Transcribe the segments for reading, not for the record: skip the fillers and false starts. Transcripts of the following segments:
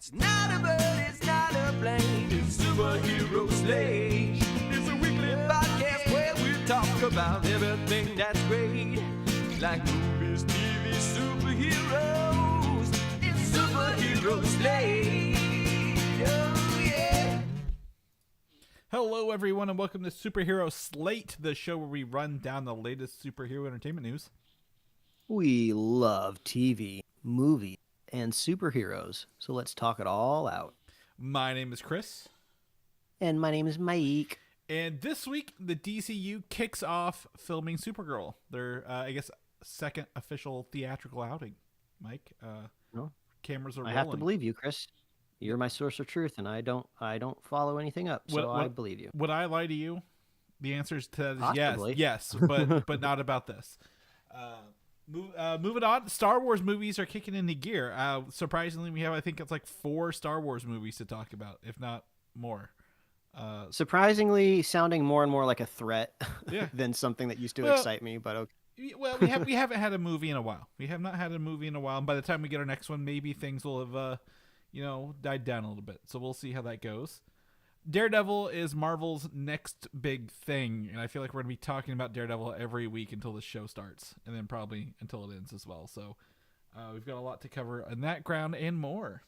It's not a bird, it's not a plane, it's Superhero Slate. It's a weekly podcast where we talk about everything that's great, like movies, TV, superheroes. It's Superhero Slate. Oh yeah. Hello, everyone, and welcome to Superhero Slate, the show where we run down the latest superhero entertainment news. We love TV, movies, and superheroes, so let's talk it all out. My name is Chris. And my name is Mike. And this week, the DCU kicks off filming Supergirl, their, second official theatrical outing. Mike, cameras are rolling. I have to believe you, Chris. You're my source of truth, and I don't follow anything up, so I believe you. Would I lie to you? The answer to that is Possibly. yes, but not about this. Moving on, Star Wars movies are kicking into gear. Surprisingly, we have, I think it's like 4 Star Wars movies to talk about, if not more. Surprisingly, sounding more and more like a threat Yeah. than something that used to excite me, but okay. Well, we haven't had a movie in a while. We have not had a movie in a while, and by the time we get our next one, maybe things will have, died down a little bit. So we'll see how that goes. Daredevil is Marvel's next big thing, and I feel like we're going to be talking about Daredevil every week until the show starts, and then probably until it ends as well. So we've got a lot to cover on that ground and more.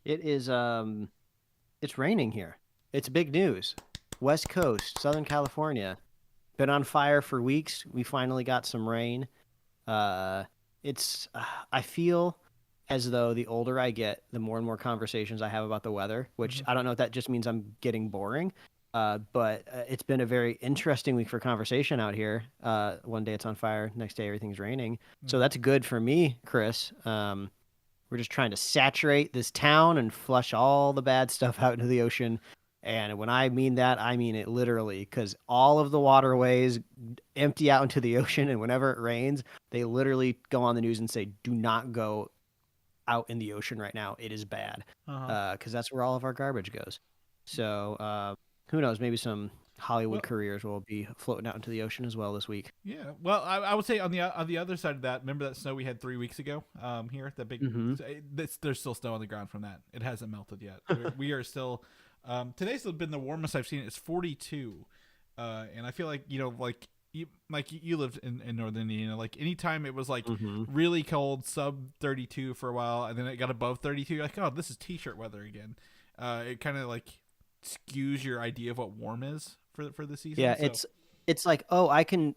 It is, it's raining here. It's big news. West Coast, Southern California. Been on fire for weeks. We finally got some rain. I feel as though the older I get, the more and more conversations I have about the weather, which I don't know if that just means I'm getting boring, but it's been a very interesting week for conversation out here. One day it's on fire, next day everything's raining. So that's good for me, Chris. We're just trying to saturate this town and flush all the bad stuff out into the ocean. And when I mean that, I mean it literally, because all of the waterways empty out into the ocean, and whenever it rains, they literally go on the news and say, do not go out in the ocean right now. It is bad, because that's where all of our garbage goes. So who knows, maybe some Hollywood careers will be floating out into the ocean as well this week. Yeah, well, I would say on the other side of that, remember that snow we had 3 weeks ago here? That big, there's still snow on the ground from that. It hasn't melted yet. We are still, today's been the warmest I've seen. It's 42, and I feel like, you lived in northern Indiana, like anytime it was like really cold, sub 32 for a while, and then it got above 32, you're like, oh, this is t-shirt weather again. It kind of like skews your idea of what warm is for the season. Yeah, it's like, oh, I can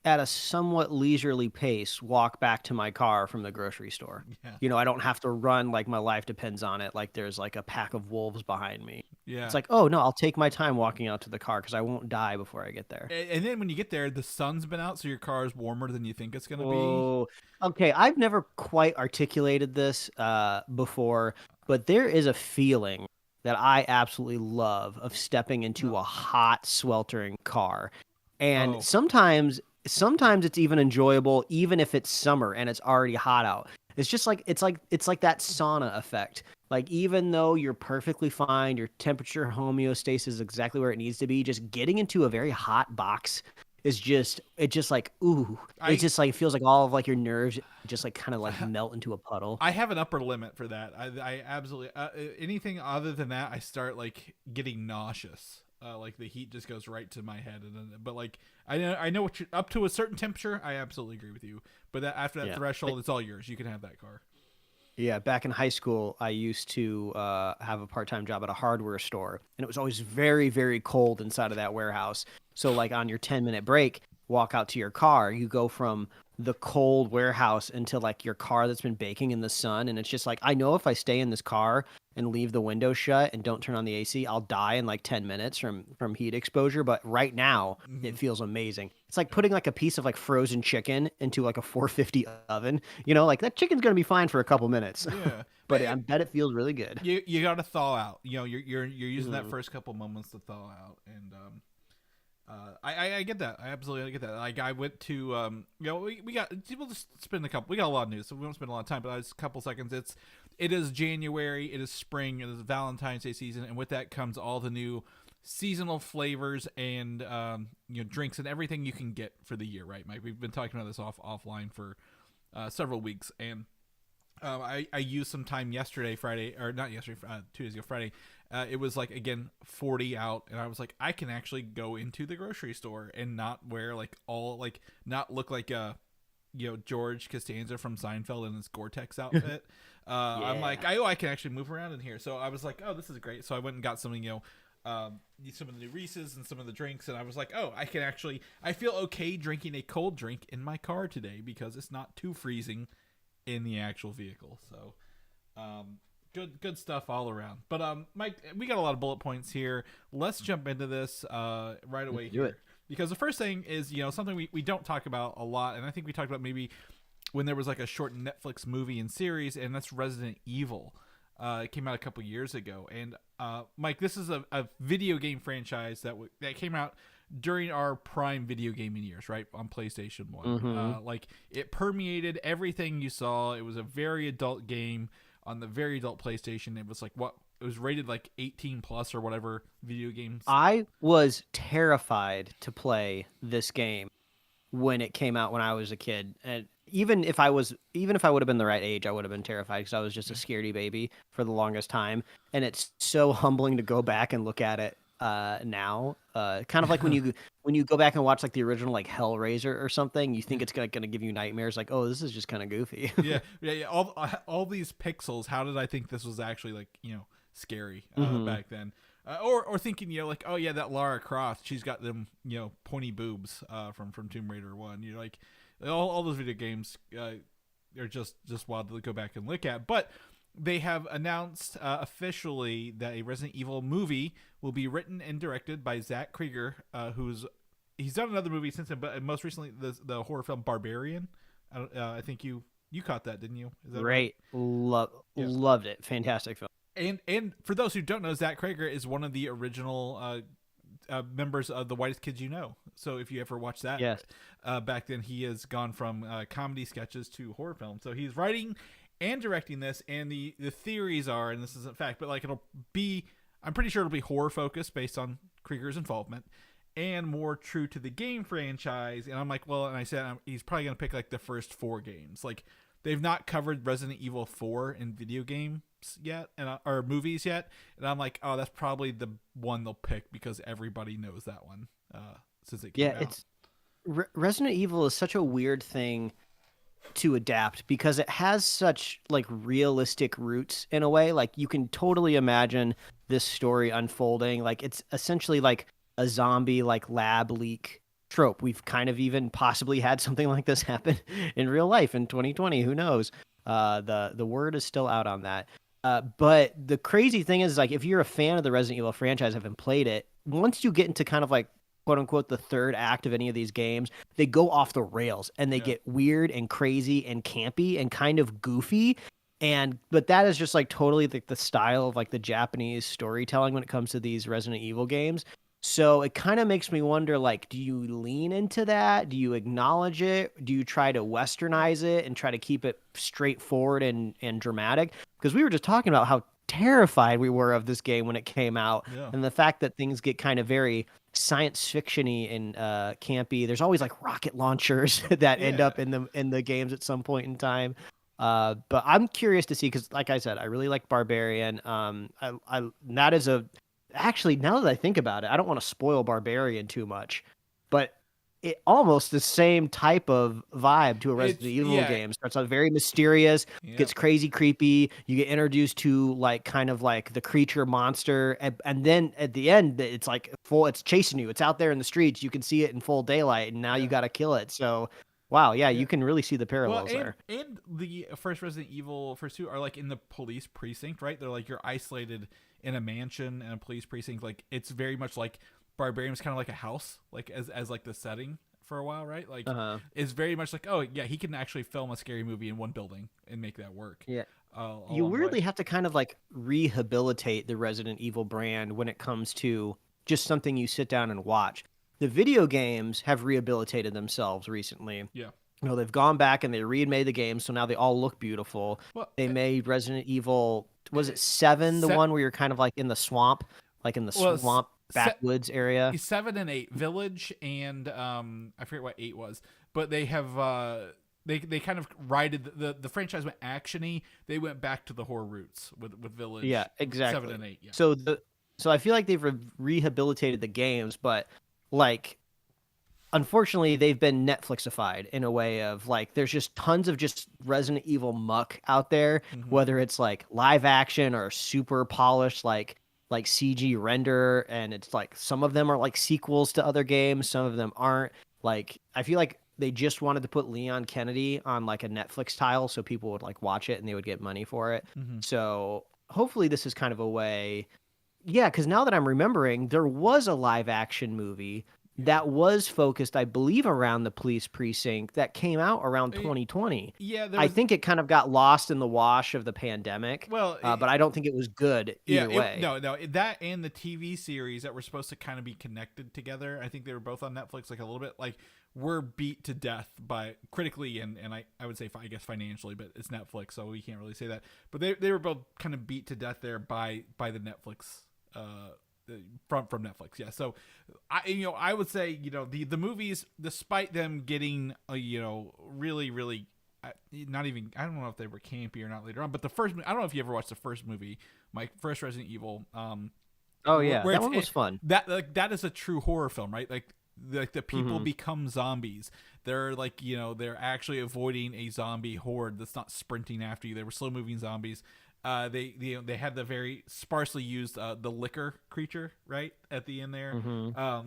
at a somewhat leisurely pace walk back to my car from the grocery store. Yeah. I don't have to run like my life depends on it, like there's like a pack of wolves behind me. Yeah, it's like, oh no, I'll take my time walking out to the car because I won't die before I get there. And then when you get there, the sun's been out, so your car is warmer than you think it's going to be. Oh, okay. I've never quite articulated this before, but there is a feeling that I absolutely love of stepping into a hot, sweltering car. And sometimes it's even enjoyable, even if it's summer and it's already hot out. It's just like it's like that sauna effect. Like, even though you're perfectly fine, your temperature homeostasis is exactly where it needs to be, just getting into a very hot box is just like, ooh. It's just like, it feels like all of like your nerves just like kind of like melt into a puddle. I have an upper limit for that. I absolutely anything other than that, I start like getting nauseous. Like the heat just goes right to my head, but like I know what you're up to a certain temperature. I absolutely agree with you, but after that threshold, it's all yours. You can have that car. Yeah, back in high school, I used to have a part-time job at a hardware store, and it was always very, very cold inside of that warehouse. So like on your 10-minute break, walk out to your car, you go from the cold warehouse into like your car that's been baking in the sun, and it's just like, I know if I stay in this car and leave the window shut and don't turn on the AC, I'll die in like 10 minutes from heat exposure. But right now, it feels amazing. It's like putting like a piece of like frozen chicken into like a 450 oven. Like that chicken's gonna be fine for a couple minutes. Yeah, but I bet it feels really good. You got to thaw out. You're using that first couple moments to thaw out, and I get that. I absolutely get that. Like I went to we got, we'll just spend we got a lot of news, so we won't spend a lot of time. But just a couple seconds. It is January. It is spring. It is Valentine's Day season, and with that comes all the new seasonal flavors and drinks and everything you can get for the year, right, Mike? We've been talking about this offline for several weeks, and I used some time yesterday, Friday, or not yesterday, 2 days ago, Friday. It was like, again, 40 out, and I was like, I can actually go into the grocery store and not wear like not look like George Costanza from Seinfeld in his Gore-Tex outfit. I'm like, I can actually move around in here. So I was like, oh, this is great. So I went and got something, some of the new Reese's and some of the drinks, and I was like, oh, I feel okay drinking a cold drink in my car today because it's not too freezing in the actual vehicle. So good stuff all around. But Mike, we got a lot of bullet points here. Let's jump into this right away here. Do it. Because the first thing is, something we don't talk about a lot, and I think we talked about maybe when there was like a short Netflix movie and series, and that's Resident Evil. It came out a couple years ago. And Mike, this is a video game franchise that came out during our prime video gaming years, right, on PlayStation 1. Mm-hmm. Like, it permeated everything you saw. It was a very adult game on the very adult PlayStation. It was like it was rated like 18 plus or whatever video games. I was terrified to play this game when it came out when I was a kid. And even if I would have been the right age, I would have been terrified because I was just a scaredy baby for the longest time. And it's so humbling to go back and look at it now. Kind of like when you go back and watch like the original like Hellraiser or something, you think it's gonna give you nightmares. Like, oh, this is just kind of goofy. yeah. All these pixels. How did I think this was actually like scary back then? Or thinking like, oh yeah, that Lara Croft, she's got them pointy boobs from Tomb Raider 1. You're like, all those video games are just wild to go back and look at. But they have announced officially that a Resident Evil movie will be written and directed by Zach Cregger, he's done another movie since then, but most recently the horror film Barbarian. I think you caught that, didn't you? Is that right? Loved it. Fantastic film. And for those who don't know, Zach Cregger is one of the original members of The Whitest Kids You Know. So if you ever watched that, yes. Back then he has gone from comedy sketches to horror films. So he's writing and directing this, and the theories are, and this isn't fact, but like I'm pretty sure it'll be horror focused based on Krieger's involvement and more true to the game franchise. And I'm like, well, and I said he's probably going to pick like the first 4 games. Like, they've not covered Resident Evil 4 in video games yet, or movies yet. And I'm like, oh, that's probably the one they'll pick because everybody knows that one since it came out. Resident Evil is such a weird thing to adapt because it has such like realistic roots in a way. Like, you can totally imagine this story unfolding. Like, it's essentially like a zombie like lab leak trope. We've kind of even possibly had something like this happen in real life in 2020. Who knows? The word is still out on that. But the crazy thing is, like, if you're a fan of the Resident Evil franchise, haven't played it, once you get into kind of like quote unquote the third act of any of these games, they go off the rails and they get weird and crazy and campy and kind of goofy. But that is just like totally the style of like the Japanese storytelling when it comes to these Resident Evil games. So it kind of makes me wonder, like, do you lean into that? Do you acknowledge it? Do you try to westernize it and try to keep it straightforward and dramatic? Because we were just talking about how terrified we were of this game when it came out. Yeah. And the fact that things get kind of very science fiction-y and campy. There's always like rocket launchers that end up in the games at some point in time. But I'm curious to see, because like I said, I really like Barbarian. That is actually, now that I think about it, I don't want to spoil Barbarian too much, but it almost the same type of vibe to a Resident Evil game. Starts out very mysterious, gets crazy creepy. You get introduced to like kind of like the creature monster, and then at the end, it's like it's chasing you. It's out there in the streets. You can see it in full daylight, and now you got to kill it. So, wow, you can really see the parallels there. And the first Resident Evil, first 2 are like in the police precinct, right? They're like you're isolated in a mansion and a police precinct. Like, it's very much like Barbarian was kind of like a house, like as like the setting for a while, right? Like, it's very much like, oh yeah, he can actually film a scary movie in one building and make that work. Yeah. You really have to kind of like rehabilitate the Resident Evil brand when it comes to just something you sit down and watch. The video games have rehabilitated themselves recently. Yeah. They've gone back and they remade the games, so now they all look beautiful. Well, they made Resident Evil, was it 7, the one where you're kind of like in the swamp, swamp backwoods area? 7 and 8, Village, and I forget what 8 was, but they have they kind of righted the franchise went actiony. They went back to the horror roots with Village. Yeah, exactly. 7 and 8. Yeah. So I feel like they've rehabilitated the games, but like unfortunately they've been Netflixified in a way of like there's just tons of just Resident Evil muck out there, whether it's like live action or super polished like CG render, and it's like some of them are like sequels to other games, some of them aren't. Like I feel like they just wanted to put Leon Kennedy on like a Netflix tile so people would like watch it and they would get money for it. So hopefully this is kind of a way. Yeah, because now that I'm remembering, there was a live action movie that was focused, I believe, around the police precinct that came out around 2020. Yeah, I think it kind of got lost in the wash of the pandemic. Well, but I don't think it was good either way. No, that and the TV series that were supposed to kind of be connected together. I think they were both on Netflix, like a little bit. Like were beat to death by critically and I would say I guess financially, but it's Netflix, so we can't really say that. But they were both kind of beat to death there by the Netflix. From Netflix, yeah. So I would say the movies, despite them getting really not even, I don't know if they were campy or not later on, but the first, I don't know if you ever watched the first movie, my first Resident Evil. Oh yeah, that one was fun. That is a true horror film, right? Like the people become zombies. They're like they're actually avoiding a zombie horde that's not sprinting after you. They were slow moving zombies. They had the very sparsely used the liquor creature right at the end there.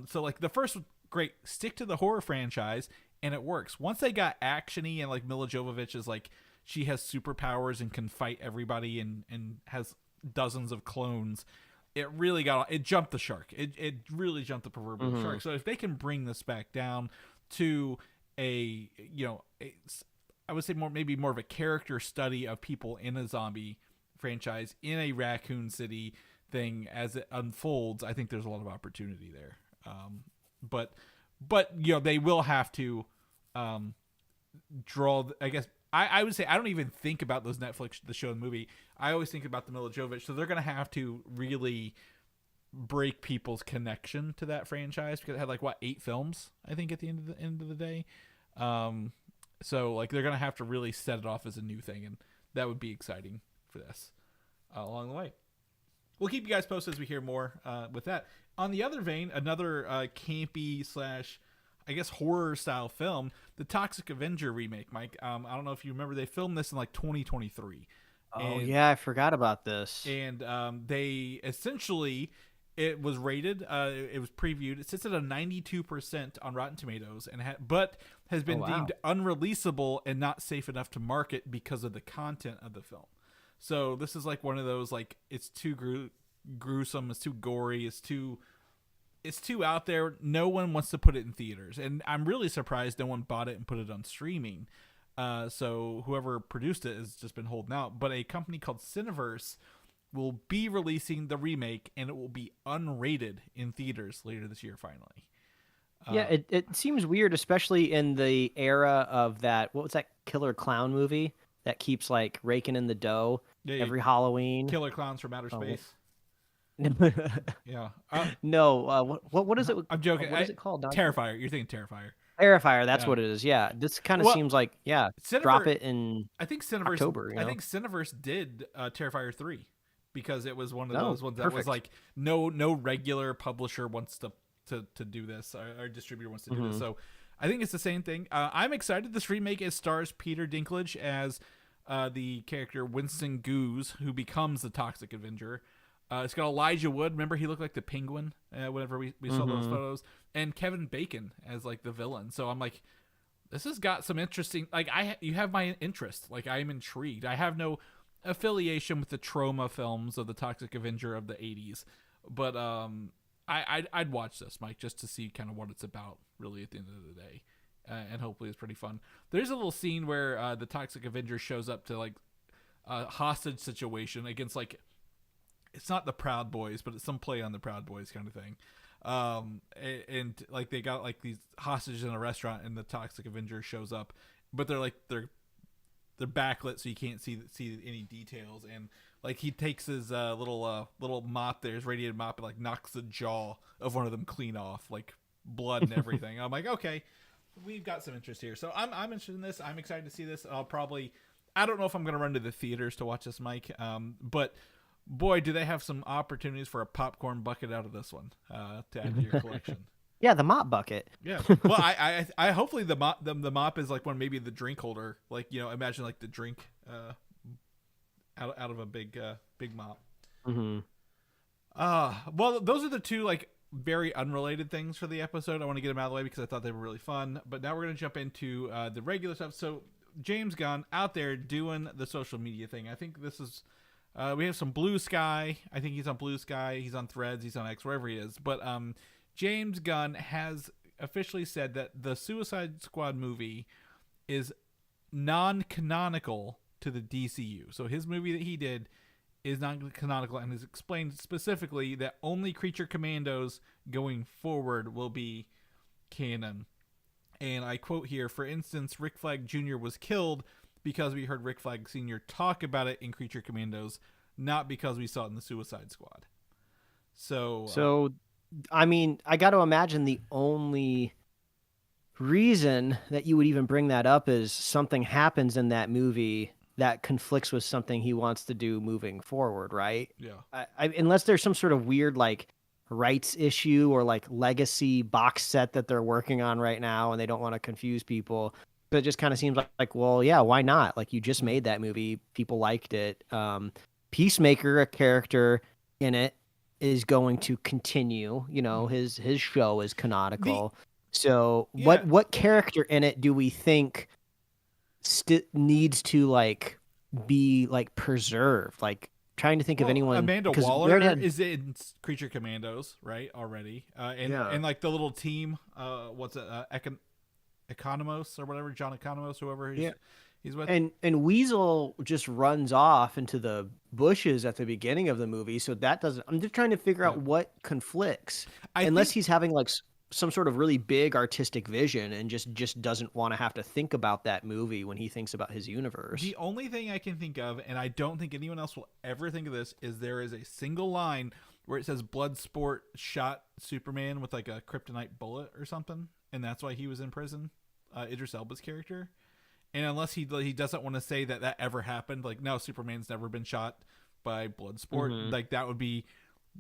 So like the first was great. Stick to the horror franchise and it works. Once they got actiony and like Mila Jovovich is like she has superpowers and can fight everybody and has dozens of clones. It really jumped the shark. It really jumped the proverbial shark. So if they can bring this back down to I would say maybe more of a character study of people in a zombie franchise in a Raccoon City thing as it unfolds, I think there's a lot of opportunity there. But they will have to draw. I guess I would say I don't even think about those Netflix, the show and movie. I always think about the Mila Jovovich. So they're gonna have to really break people's connection to that franchise because it had 8 films I think at the end of the day. So like they're gonna have to really set it off as a new thing, and that would be exciting for this along the way. We'll keep you guys posted as we hear more with that. On the other vein, another campy / I guess horror style film, the Toxic Avenger remake, Mike. I don't know if you remember, they filmed this in 2023. Oh yeah, I forgot about this. And they essentially, it was rated, it was previewed. It sits at a 92% on Rotten Tomatoes, but has been deemed unreleasable and not safe enough to market because of the content of the film. So this is one of those it's too gruesome, it's too gory, it's too out there. No one wants to put it in theaters, and I'm really surprised no one bought it and put it on streaming. So whoever produced it has just been holding out. But a company called Cineverse will be releasing the remake, and it will be unrated in theaters later this year. Finally, yeah, it seems weird, especially in the era of that. What was that Killer Clown movie that keeps raking in the dough every Halloween? Killer Clowns from Outer Space. Yeah. No. What is it? I'm joking. What is it called? Terrifier. You're thinking Terrifier. Terrifier. That's what it is. Yeah. This kind of seems like drop it in. I think Cineverse. October. I think Cineverse did Terrifier 3 because it was one of those ones that was no regular publisher wants to do this. Our distributor wants to do this. So I think it's the same thing. I'm excited. This remake stars Peter Dinklage as the character Winston Gooze, who becomes the Toxic Avenger. It's got Elijah Wood. Remember, he looked like the Penguin whenever we saw those photos. And Kevin Bacon as the villain. So I'm this has got some interesting. You have my interest. I am intrigued. I have no affiliation with the trauma films of the Toxic Avenger of the 80s, but I'd watch this, Mike, just to see kind of what it's about. Really, at the end of the day, and hopefully it's pretty fun. There's a little scene where the Toxic Avenger shows up to a hostage situation against it's not the Proud Boys, but it's some play on the Proud Boys kind of thing. And they got these hostages in a restaurant, and the Toxic Avenger shows up, but they're backlit, so you can't see any details. And he takes his little mop there, his radiated mop, and knocks the jaw of one of them clean off, blood and everything. I'm okay, we've got some interest here. So I'm interested in this. I'm excited to see this. I don't know if I'm going to run to the theaters to watch this, Mike. But boy, do they have some opportunities for a popcorn bucket out of this one to add to your collection. Yeah, the mop bucket. Yeah. Well, I hopefully the mop is like one, maybe the drink holder. Like, imagine like the drink out of a big mop. Mm-hmm. Well, those are the two like very unrelated things for the episode. I want to get them out of the way because I thought they were really fun. But now we're going to jump into the regular stuff. So James Gunn out there doing the social media thing. I think this is we have some Blue Sky. I think he's on Blue Sky. He's on Threads. He's on X, wherever he is. But James Gunn has officially said that the Suicide Squad movie is non-canonical to the DCU. So his movie that he did is non-canonical, and has explained specifically that only Creature Commandos going forward will be canon. And I quote here, for instance, Rick Flag Jr. was killed because we heard Rick Flag Sr. talk about it in Creature Commandos, not because we saw it in the Suicide Squad. So I mean, I got to imagine the only reason that you would even bring that up is something happens in that movie that conflicts with something he wants to do moving forward, right? Yeah. Unless there's some sort of weird like rights issue or like legacy box set that they're working on right now and they don't want to confuse people. But it just kind of seems like, well, yeah, why not? Like, you just made that movie. People liked it. Peacemaker, a character in it, is going to continue. His show is canonical. What character in it do we think needs to like be like preserved? Like, trying to think of anyone. Amanda Waller is in Creature Commandos, right? Already, and like the little team. What's it? Economos or whatever, John Economos, whoever he's with. And Weasel just runs off into the bushes at the beginning of the movie, so that doesn't. I'm just trying to figure out what conflicts, unless he's having like some sort of really big artistic vision and just doesn't want to have to think about that movie when he thinks about his universe. The only thing I can think of, and I don't think anyone else will ever think of this, is there is a single line where it says Bloodsport shot Superman with like a kryptonite bullet or something, and that's why he was in prison, Idris Elba's character. And unless he doesn't want to say that ever happened, like, no, Superman's never been shot by Bloodsport, like that would be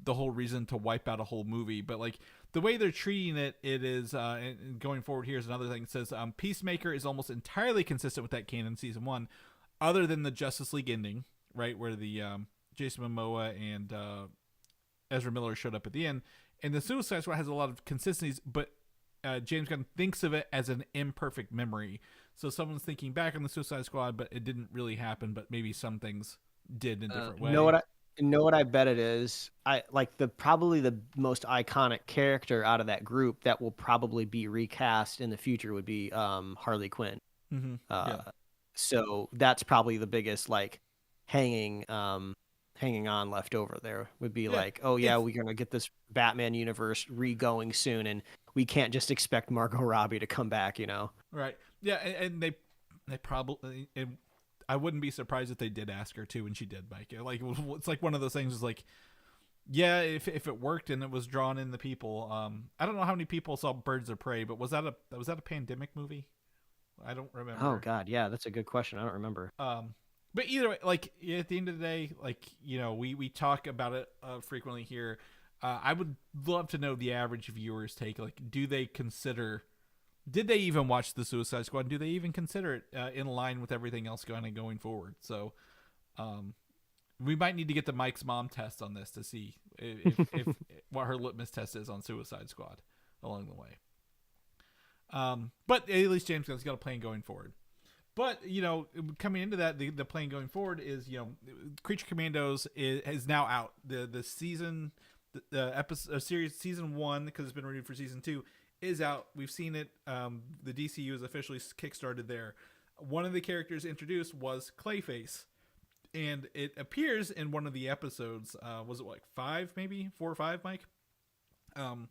the whole reason to wipe out a whole movie. But like the way they're treating it is and going forward, here's another thing. It says Peacemaker is almost entirely consistent with that canon season 1, other than the Justice League ending, right, where the Jason Momoa and Ezra Miller showed up at the end. And the Suicide Squad has a lot of consistencies, but James Gunn thinks of it as an imperfect memory. So someone's thinking back on the Suicide Squad, but it didn't really happen, but maybe some things did in a different way. Know what I bet it is? I like probably the most iconic character out of that group that will probably be recast in the future would be Harley Quinn. Mm-hmm. So that's probably the biggest like hanging on left over there would be like, oh yeah, we're gonna get this Batman universe re-going soon, and we can't just expect Margot Robbie to come back, Right. Yeah, and they probably. I wouldn't be surprised if they did ask her to, and she did, Mike. Like, it's like one of those things is like, yeah, if it worked and it was drawn in the people. I don't know how many people saw Birds of Prey, but was that a pandemic movie? I don't remember. Oh God, yeah, that's a good question. I don't remember. But either way, like at the end of the day, like we talk about it frequently here. I would love to know the average viewer's take. Like, did they even watch the Suicide Squad? Do they even consider it in line with everything else going forward? So we might need to get the Mike's mom test on this to see if what her litmus test is on Suicide Squad along the way. But at least James Gunn's got a plan going forward. But, coming into that, the plan going forward is, Creature Commandos is now out. The season, the episode series season 1, because it's been renewed for season 2, is out. We've seen it. The DCU has officially kickstarted there. One of the characters introduced was Clayface, and it appears in one of the episodes. Was it like 4 or 5, Mike?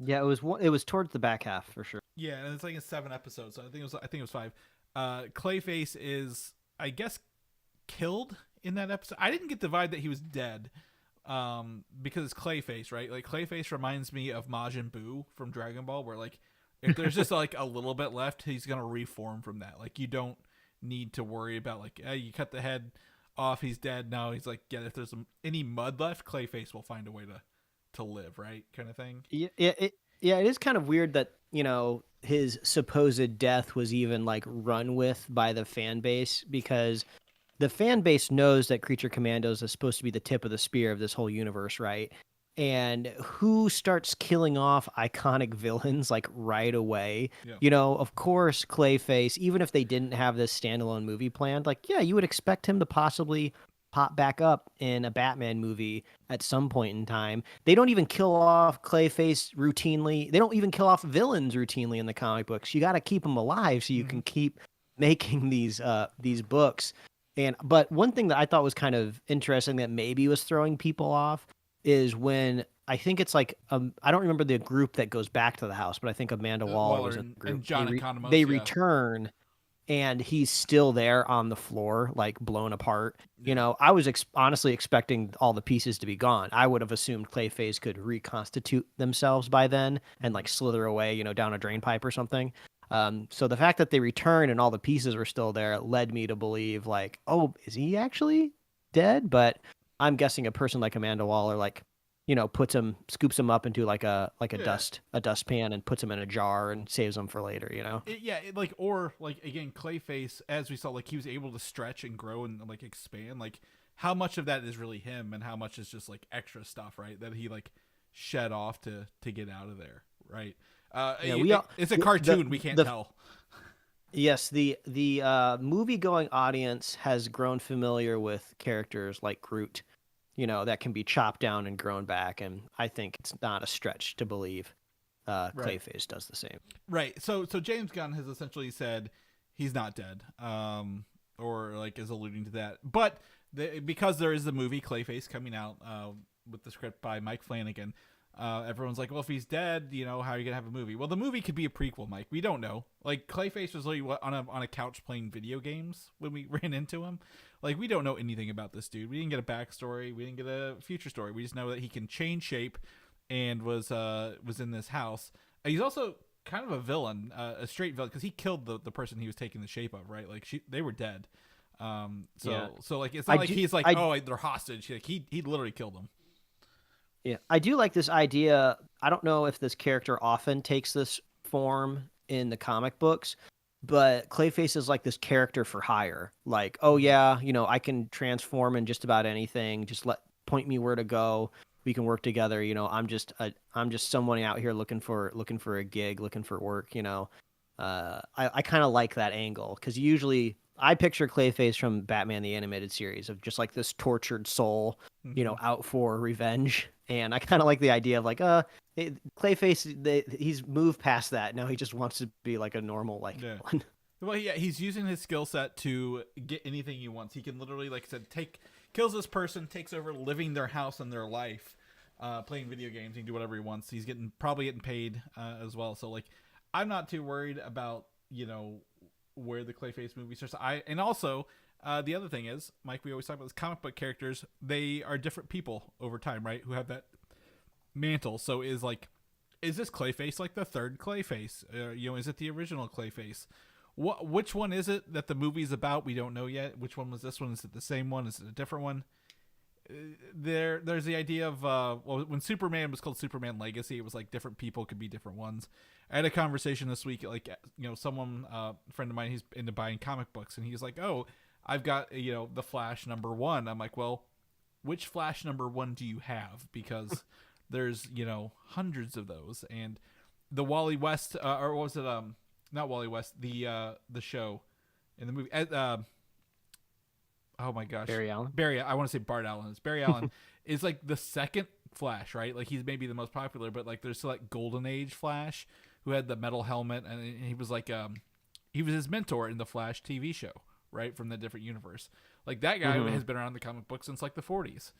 Yeah, it was towards the back half for sure. Yeah, and it's like in 7 episodes. So I think it was 5. Clayface is, I guess, killed in that episode. I didn't get the vibe that he was dead. Because it's Clayface, right? Like, Clayface reminds me of Majin Buu from Dragon Ball, where like if there's just like a little bit left, he's gonna reform from that. Like you don't need to worry about like you cut the head off, he's dead. No, he's like, yeah, if there's any mud left, Clayface will find a way to live, right, kind of thing. Yeah, it is kind of weird that, you know, his supposed death was even like run with by the fan base, because the fan base knows that Creature Commandos is supposed to be the tip of the spear of this whole universe, right? And who starts killing off iconic villains like right away? Yeah. You know, of course, Clayface, even if they didn't have this standalone movie planned, like, yeah, you would expect him to possibly pop back up in a Batman movie at some point in time. They don't even kill off Clayface routinely. They don't even kill off villains routinely in the comic books. You got to keep them alive so you can keep making these books. But one thing that I thought was kind of interesting that maybe was throwing people off is when I think it's like I don't remember the group that goes back to the house, but I think Amanda Waller was in the group. And John Economos, they return, and he's still there on the floor, like blown apart. You know, I was honestly expecting all the pieces to be gone. I would have assumed Clayface could reconstitute themselves by then and like slither away, you know, down a drain pipe or something. So the fact that they returned and all the pieces were still there led me to believe like, oh, is he actually dead? But I'm guessing a person like Amanda Waller, like, you know, scoops him up into like a dustpan and puts him in a jar and saves him for later, you know? Or again, Clayface, as we saw, like he was able to stretch and grow and like expand. Like how much of that is really him and how much is just like extra stuff, right? That he like shed off to get out of there, right? It's a cartoon. We can't tell. Yes, the movie-going audience has grown familiar with characters like Groot, you know, that can be chopped down and grown back, and I think it's not a stretch to believe Clayface does the same. Right. So James Gunn has essentially said he's not dead, or like is alluding to that. But because there is the movie Clayface coming out with the script by Mike Flanagan, everyone's like, well, if he's dead, you know, how are you gonna have a movie? Well, the movie could be a prequel, Mike. We don't know. Like Clayface was literally on a couch playing video games when we ran into him. Like we don't know anything about this dude. We didn't get a backstory. We didn't get a future story. We just know that he can change shape and was in this house. He's also kind of a villain, a straight villain, because he killed the person he was taking the shape of, right? Like they were dead. So like it's not he's like, they're hostage. Like he literally killed them. Yeah, I do like this idea. I don't know if this character often takes this form in the comic books, but Clayface is like this character for hire. Like, oh yeah, you know, I can transform in just about anything. Just point me where to go. We can work together. You know, I'm just someone out here looking for a gig, looking for work. You know, I kind of like that angle, because usually I picture Clayface from Batman the Animated Series of just like this tortured soul, you know, out for revenge. And I kind of like the idea of like, Clayface, he's moved past that. Now he just wants to be like a normal villain. Well, yeah, he's using his skill set to get anything he wants. He can literally, like I said, kills this person, takes over living their house and their life, playing video games. He can do whatever he wants. He's probably getting paid as well. So like, I'm not too worried about, you know, where the Clayface movie starts. And also the other thing is, Mike, we always talk about this, comic book characters, they are different people over time, right? Who have that mantle. So is this Clayface like the third Clayface? You know, is it the original Clayface? Which one is it that the movie's about? We don't know yet. Which one was this one? Is it the same one? Is it a different one? There's the idea of when Superman was called Superman Legacy, it was like different people could be different ones. I had a conversation this week, like, you know, someone, a friend of mine, he's into buying comic books, and he's like, oh, I've got, you know, the Flash #1. I'm like, well, which Flash #1 do you have? Because there's, you know, hundreds of those. And the Wally West, or was it not Wally West, the show in the movie, oh my gosh, Barry Allen. I want to say Bart Allen. It's Barry Allen is like the second Flash, right? Like he's maybe the most popular, but like there's still like Golden Age Flash, who had the metal helmet, and he was like he was his mentor in the Flash TV show, right, from the different universe. Like that guy has been around the comic book since like the 40s.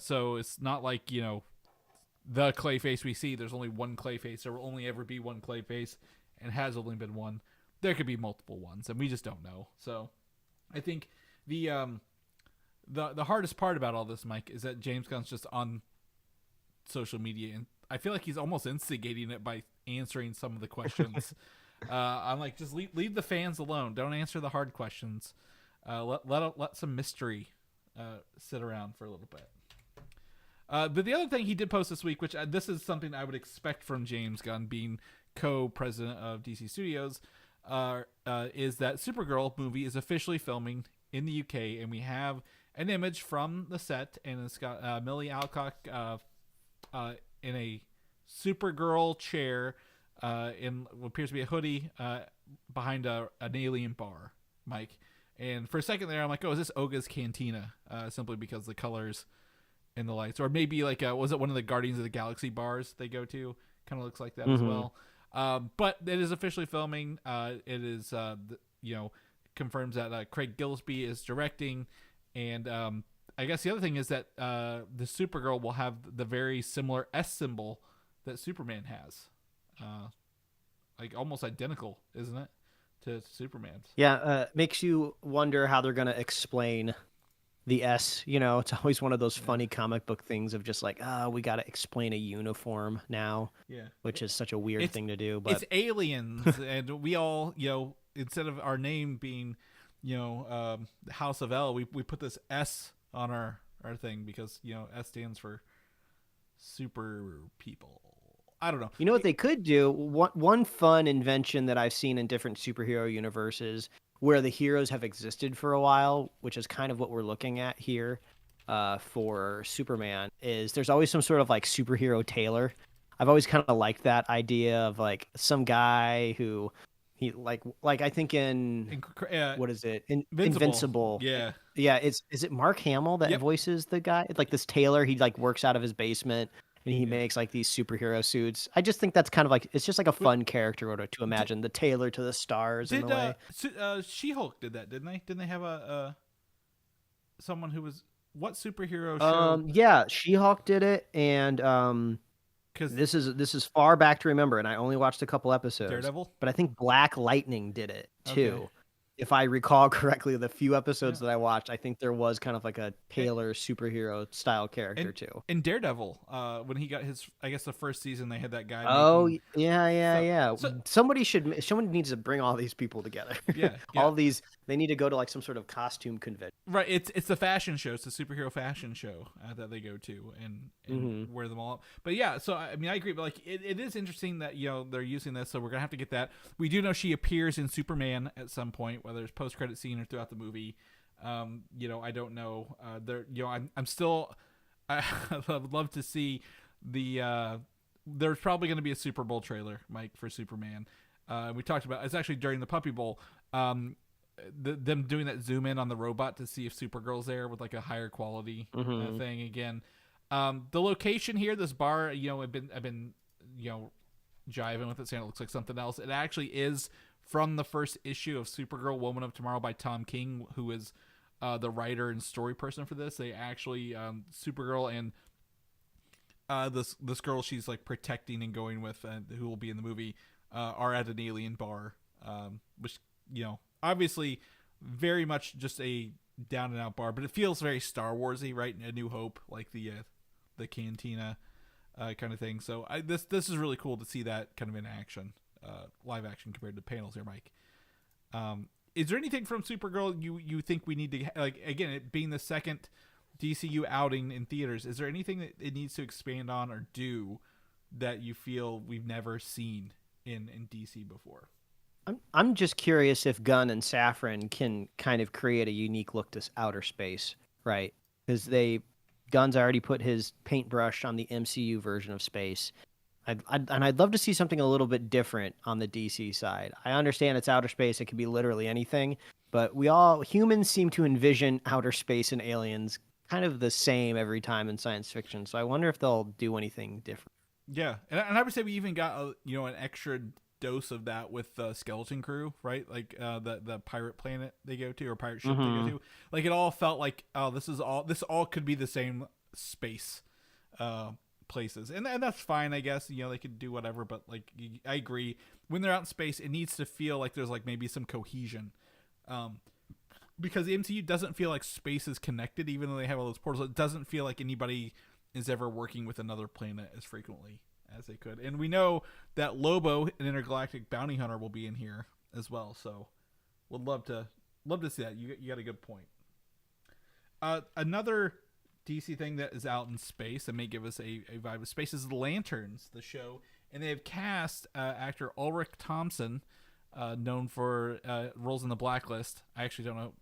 So it's not like, you know, the Clayface we see, there's only one Clayface. There will only ever be one Clayface, and has only been one. There could be multiple ones, and we just don't know. So I think the hardest part about all this, Mike, is that James Gunn's just on social media and I feel like he's almost instigating it by answering some of the questions. I'm like, just leave the fans alone. Don't answer the hard questions. Let some mystery sit around for a little bit. But the other thing he did post this week, which this is something I would expect from James Gunn being co-president of DC Studios, is that Supergirl movie is officially filming in the UK, and we have an image from the set, and it's got Millie Alcock in a Supergirl chair in what appears to be a hoodie behind an alien bar, Mike. And for a second there, I'm like, oh, is this Oga's Cantina? Simply because the colors and the lights. Or maybe like, was it one of the Guardians of the Galaxy bars they go to? Kind of looks like that as well. But it is officially filming. It is, confirms that Craig Gillespie is directing. And I guess the other thing is that the Supergirl will have the very similar S symbol that Superman has. Like almost identical, isn't it, to Superman's? Yeah, makes you wonder how they're going to explain the S. It's always one of those funny comic book things of just like, we got to explain a uniform now. Yeah, which is such a weird thing to do. But it's aliens, and we all, instead of our name being, House of L, we put this S on our thing because S stands for super people. I don't know. You know what they could do? One fun invention that I've seen in different superhero universes where the heroes have existed for a while, which is kind of what we're looking at here for Superman, is there's always some sort of like superhero tailor. I've always kind of liked that idea of like some guy who he like I think in what is it? Invincible. Yeah. Yeah, is it Mark Hamill that voices the guy? It's like this tailor, he like works out of his basement. And he makes like these superhero suits. I just think that's kind of like, it's just like a fun character to imagine, the tailor to the stars in a way. She-Hulk did that, didn't they? Didn't they have a someone who was, what superhero show? Yeah, She-Hulk did it, and because this is far back to remember, and I only watched a couple episodes. Daredevil? But I think Black Lightning did it too. Okay. If I recall correctly, the few episodes that I watched, I think there was kind of like a Taylor superhero style character too. In Daredevil, when he got his, I guess the first season, they had that guy. Oh, yeah. So, somebody needs to bring all these people together. Yeah. All these, they need to go to like some sort of costume convention. Right. It's the fashion show. It's the superhero fashion show that they go to and wear them all up. But yeah, so I mean, I agree. But like, it is interesting that they're using this. So we're gonna have to get that. We do know she appears in Superman at some point, whether it's post-credit scene or throughout the movie. I don't know. I'm still. I would love to see the. There's probably going to be a Super Bowl trailer, Mike, for Superman. We talked about it's actually during the Puppy Bowl. Them doing that zoom in on the robot to see if Supergirl's there with like a higher quality thing again. The location here, this bar, I've been jiving with it, saying it looks like something else. It actually is from the first issue of Supergirl Woman of Tomorrow by Tom King, who is the writer and story person for this. They actually Supergirl and this girl she's like protecting and going with, who will be in the movie, are at an alien bar, which obviously very much just a down and out bar, but it feels very Star Warsy, right? A New Hope, like the cantina kind of thing. So this is really cool to see that kind of in action, live action compared to panels here, Mike. Is there anything from Supergirl you think we need to, like, again, it being the second DCU outing in theaters, is there anything that it needs to expand on or do that you feel we've never seen in DC before? I'm just curious if Gunn and Safran can kind of create a unique look to outer space, right? Because Gunn's already put his paintbrush on the MCU version of space. I'd love to see something a little bit different on the DC side. I understand it's outer space; it could be literally anything, but humans seem to envision outer space and aliens kind of the same every time in science fiction. So I wonder if they'll do anything different. Yeah, and I would say we even got an extra dose of that with the Skeleton Crew, right? Like the pirate planet they go to, or pirate ship they go to. Like it all felt like, this all could be the same space places, and that's fine, I guess. They could do whatever, but like I agree, when they're out in space, it needs to feel like there's like maybe some cohesion, because the MCU doesn't feel like space is connected, even though they have all those portals. It doesn't feel like anybody is ever working with another planet as frequently as they could. And we know that Lobo, an intergalactic bounty hunter, will be in here as well. So would love to see that. You got a good point. Another DC thing that is out in space that may give us a vibe of space is The Lanterns, the show. And they have cast actor Ulrich Thompson, known for roles in The Blacklist. I actually don't know.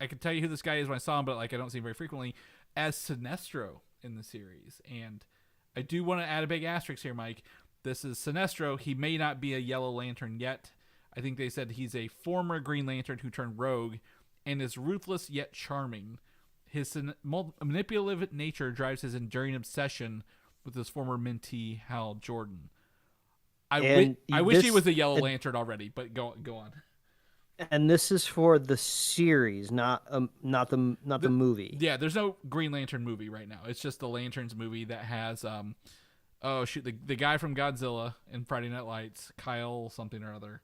I can tell you who this guy is when I saw him, but like I don't see him very frequently, as Sinestro in the series. And I do want to add a big asterisk here, Mike. This is Sinestro. He may not be a Yellow Lantern yet. I think they said he's a former Green Lantern who turned rogue and is ruthless yet charming. His manipulative nature drives his enduring obsession with his former mentee, Hal Jordan. I wish he was a Yellow Lantern already, but go on. And this is for the series, not the movie. Yeah, there's no Green Lantern movie right now. It's just the Lanterns movie that has the guy from Godzilla and Friday Night Lights, Kyle something or other,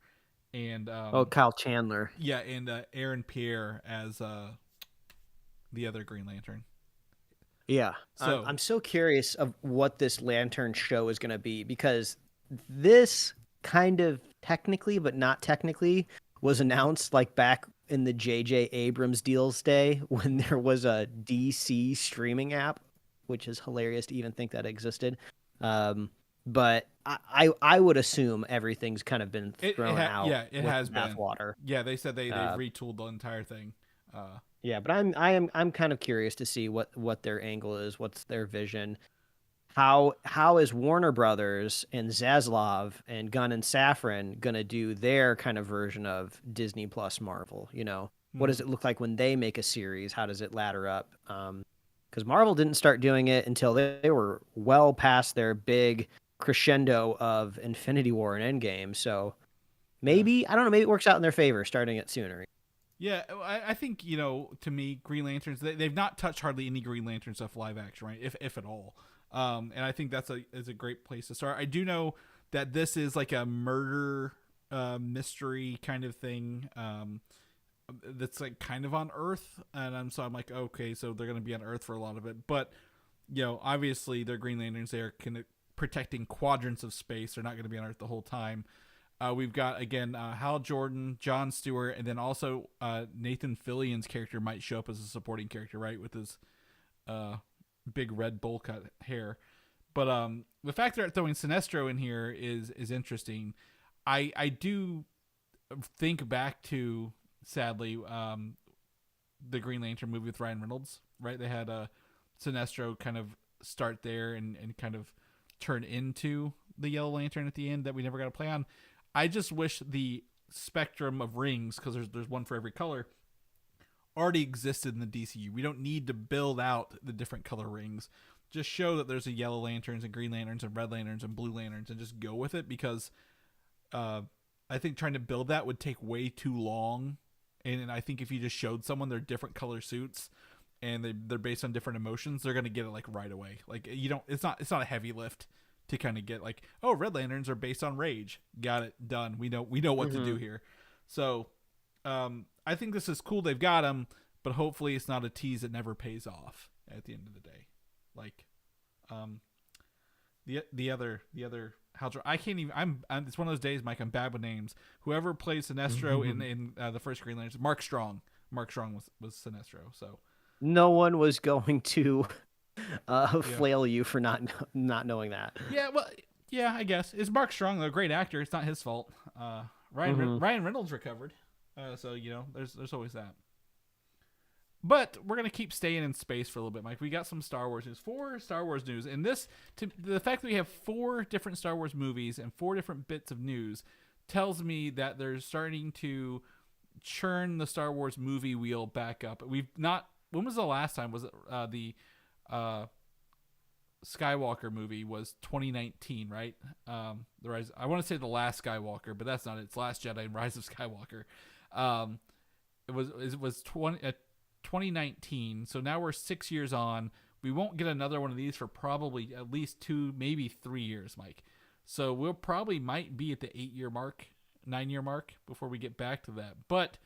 and Kyle Chandler. Yeah, and Aaron Pierre as the other Green Lantern. Yeah, so I'm so curious of what this Lantern show is going to be, because this kind of technically, but not technically, was announced like back in the J.J. Abrams deals day when there was a DC streaming app, which is hilarious to even think that existed. But I would assume everything's kind of been thrown out. Yeah, it has been. Water. Yeah, they said they retooled the entire thing. Yeah, but I'm kind of curious to see what their angle is, what's their vision. How is Warner Brothers and Zaslav and Gunn and Safran gonna do their kind of version of Disney Plus Marvel? You know, what does it look like when they make a series? How does it ladder up? Because Marvel didn't start doing it until they were well past their big crescendo of Infinity War and Endgame. So maybe I don't know. Maybe it works out in their favor starting it sooner. Yeah, I think, to me, Green Lanterns, they've not touched hardly any Green Lantern stuff live action, right? If at all. And I think is a great place to start. I do know that this is like a murder mystery kind of thing that's like kind of on Earth. And so I'm like, okay, so they're going to be on Earth for a lot of it. But, obviously they're Green Lanterns. They're protecting quadrants of space. They're not going to be on Earth the whole time. We've got, again, Hal Jordan, Jon Stewart, and then also Nathan Fillion's character might show up as a supporting character, right, with his big red bowl cut hair. But the fact they're throwing Sinestro in here is interesting. I do think back to, sadly, the Green Lantern movie with Ryan Reynolds, right? They had Sinestro kind of start there and kind of turn into the Yellow Lantern at the end that we never got to play on. I just wish the spectrum of rings, because there's one for every color, already existed in the DCU. We don't need to build out the different color rings. Just show that there's a Yellow Lanterns and Green Lanterns and Red Lanterns and Blue Lanterns and just go with it, because I think trying to build that would take way too long. And I think if you just showed someone their different color suits and they're based on different emotions, they're going to get it like right away. Like it's not a heavy lift to kind of get like, oh, Red Lanterns are based on rage. Got it, done. We know what to do here. So I think this is cool. They've got them, but hopefully it's not a tease that never pays off at the end of the day. Like the other Hal Jordan, I can't even. I'm. It's one of those days, Mike. I'm bad with names. Whoever plays Sinestro in the first Green Lantern, Mark Strong. Mark Strong was Sinestro. So no one was going to flail you for not knowing that. Yeah, well, yeah, I guess it's Mark Strong, though. Great actor. It's not his fault. Ryan Reynolds recovered, so there's always that. But we're gonna keep staying in space for a little bit, Mike. We got some Star Wars news, 4 Star Wars news, and the fact that we have 4 different Star Wars movies and 4 different bits of news tells me that they're starting to churn the Star Wars movie wheel back up. We've not. When was the last time? Was it the Skywalker movie was 2019, right? The Rise. I want to say the Last Skywalker, but that's not it. It's Last Jedi and Rise of Skywalker. It was 2019. So now we're 6 years on. We won't get another one of these for probably at least 2, maybe 3 years, Mike. So we'll probably might be at the 8-year mark, 9-year mark before we get back to that. But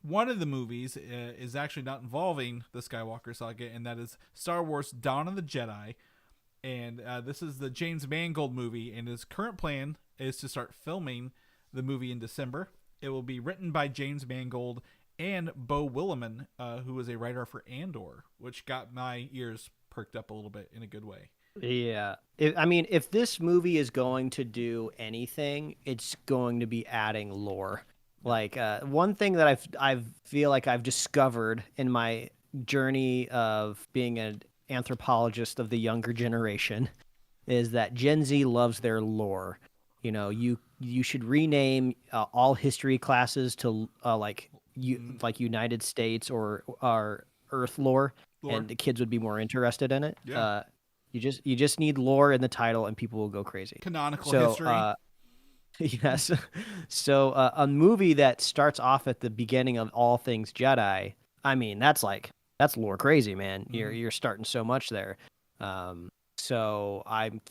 one of the movies is actually not involving the Skywalker saga, and that is Star Wars Dawn of the Jedi. and this is the James Mangold movie, and his current plan is to start filming the movie in December. It will be written by James Mangold and Bo Willimon, who is a writer for Andor, which got my ears perked up a little bit in a good way. Yeah. If this movie is going to do anything, it's going to be adding lore. Like, one thing that I feel like I've discovered in my journey of being an anthropologist of the younger generation is that Gen Z loves their lore. You know, you should rename all history classes to like United States or Earth lore, and the kids would be more interested in it. Yeah. You just need lore in the title, and people will go crazy. Canonical So, history. yes. So a movie that starts off at the beginning of all things Jedi, I mean, that's lore crazy, man. You're starting so much there. So I'm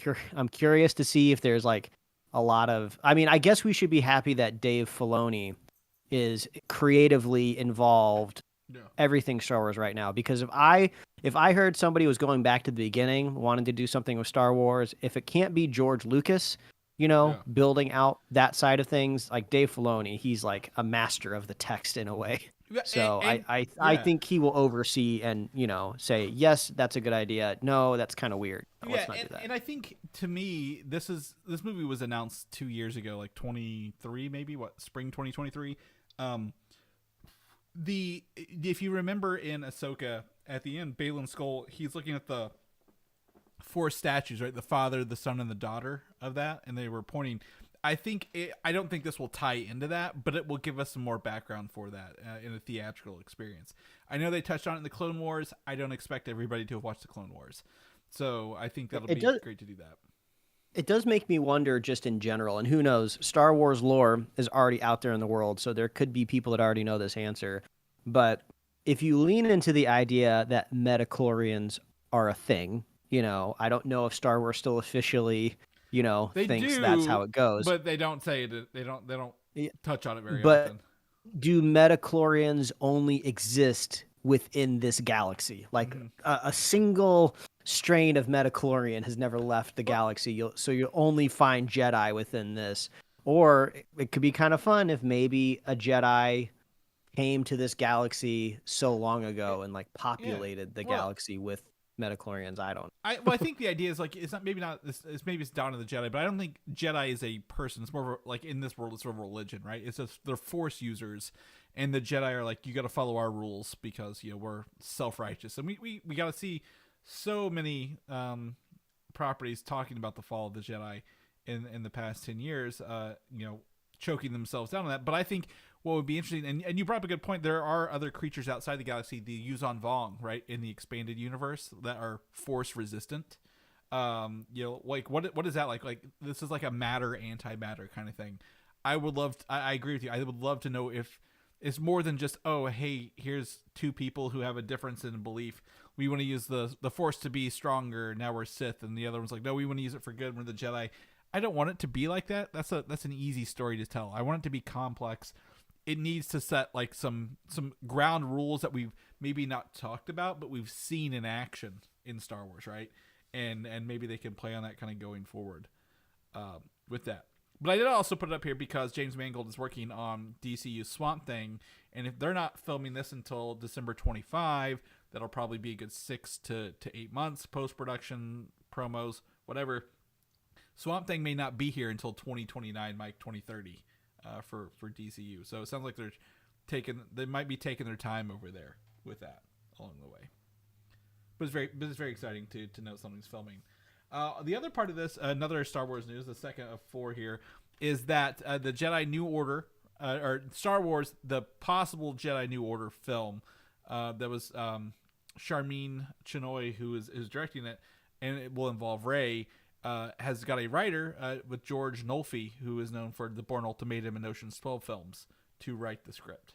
curious to see if there's like a lot of. I mean, I guess we should be happy that Dave Filoni is creatively involved. Yeah. Everything Star Wars right now, because if I heard somebody was going back to the beginning, wanting to do something with Star Wars, if it can't be George Lucas, building out that side of things, like Dave Filoni, he's like a master of the text in a way. So I think he will oversee and say, yes, that's a good idea. No, that's kind of weird. Let's not do that. And I think, to me, this movie was announced 2 years ago, like 23, maybe spring 2023. If you remember in Ahsoka at the end, Baylan Skoll, he's looking at the 4 statues, right? The father, the son, and the daughter of that, and they were pointing. I don't think this will tie into that, but it will give us some more background for that in a theatrical experience. I know they touched on it in the Clone Wars. I don't expect everybody to have watched the Clone Wars, so I think that'll be great to do that. It does make me wonder just in general, and who knows, Star Wars lore is already out there in the world, so there could be people that already know this answer. But if you lean into the idea that metachlorians are a thing, I don't know if Star Wars still officially, thinks that's how it goes. But they don't say it. They don't touch on it very but often. Do metachlorians only exist within this galaxy? Like a single strain of metachlorian has never left the galaxy. So you'll only find Jedi within this. Or it could be kind of fun if maybe a Jedi came to this galaxy so long ago and like populated the galaxy with metachlorians. I think the idea is like it's Dawn of the Jedi, but I don't think Jedi is a person. It's more of like in this world, it's sort of a religion, right? It's just they're Force users, and the Jedi are like, you got to follow our rules because we're self-righteous, and we got to see so many properties talking about the fall of the Jedi in the past 10 years, choking themselves down on that. But I think what would be interesting, and you brought up a good point, there are other creatures outside the galaxy, the Yuzon Vong, right, in the expanded universe that are Force resistant. Like what is that like? Like this is like a matter antimatter kind of thing. I agree with you. I would love to know if it's more than just, oh, hey, here's 2 people who have a difference in belief. We want to use the Force to be stronger. Now we're Sith, and the other one's like, no, we want to use it for good. We're the Jedi. I don't want it to be like that. That's an easy story to tell. I want it to be complex. It needs to set like some ground rules that we've maybe not talked about, but we've seen in action in Star Wars, right? And maybe they can play on that kind of going forward with that. But I did also put it up here because James Mangold is working on DCU's Swamp Thing, and if they're not filming this until December 25, that'll probably be a good 6 to 8 months, post-production, promos, whatever. Swamp Thing may not be here until 2029, Mike, 2030 for DCU. So it sounds like they might be taking their time over there with that along the way. But it's very exciting to know something's filming. The other part of this, another Star Wars news, the second of 4 here, is that the Jedi New Order, or Star Wars, the possible Jedi New Order film, that was Charmin Chenoy who is directing it, and it will involve Rey, has got a writer with George Nolfi, who is known for the Bourne Ultimatum and Ocean's 12 films, to write the script.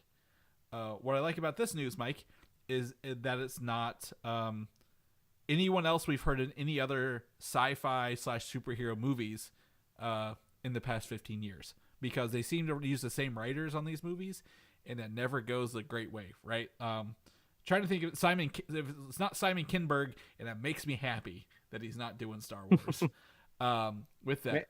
What I like about this news, Mike, is that it's not anyone else we've heard in any other sci-fi / superhero movies in the past 15 years, because they seem to use the same writers on these movies, and that never goes a great way, right? Trying to think of if it's not Simon Kinberg, and that makes me happy that he's not doing Star Wars. With that,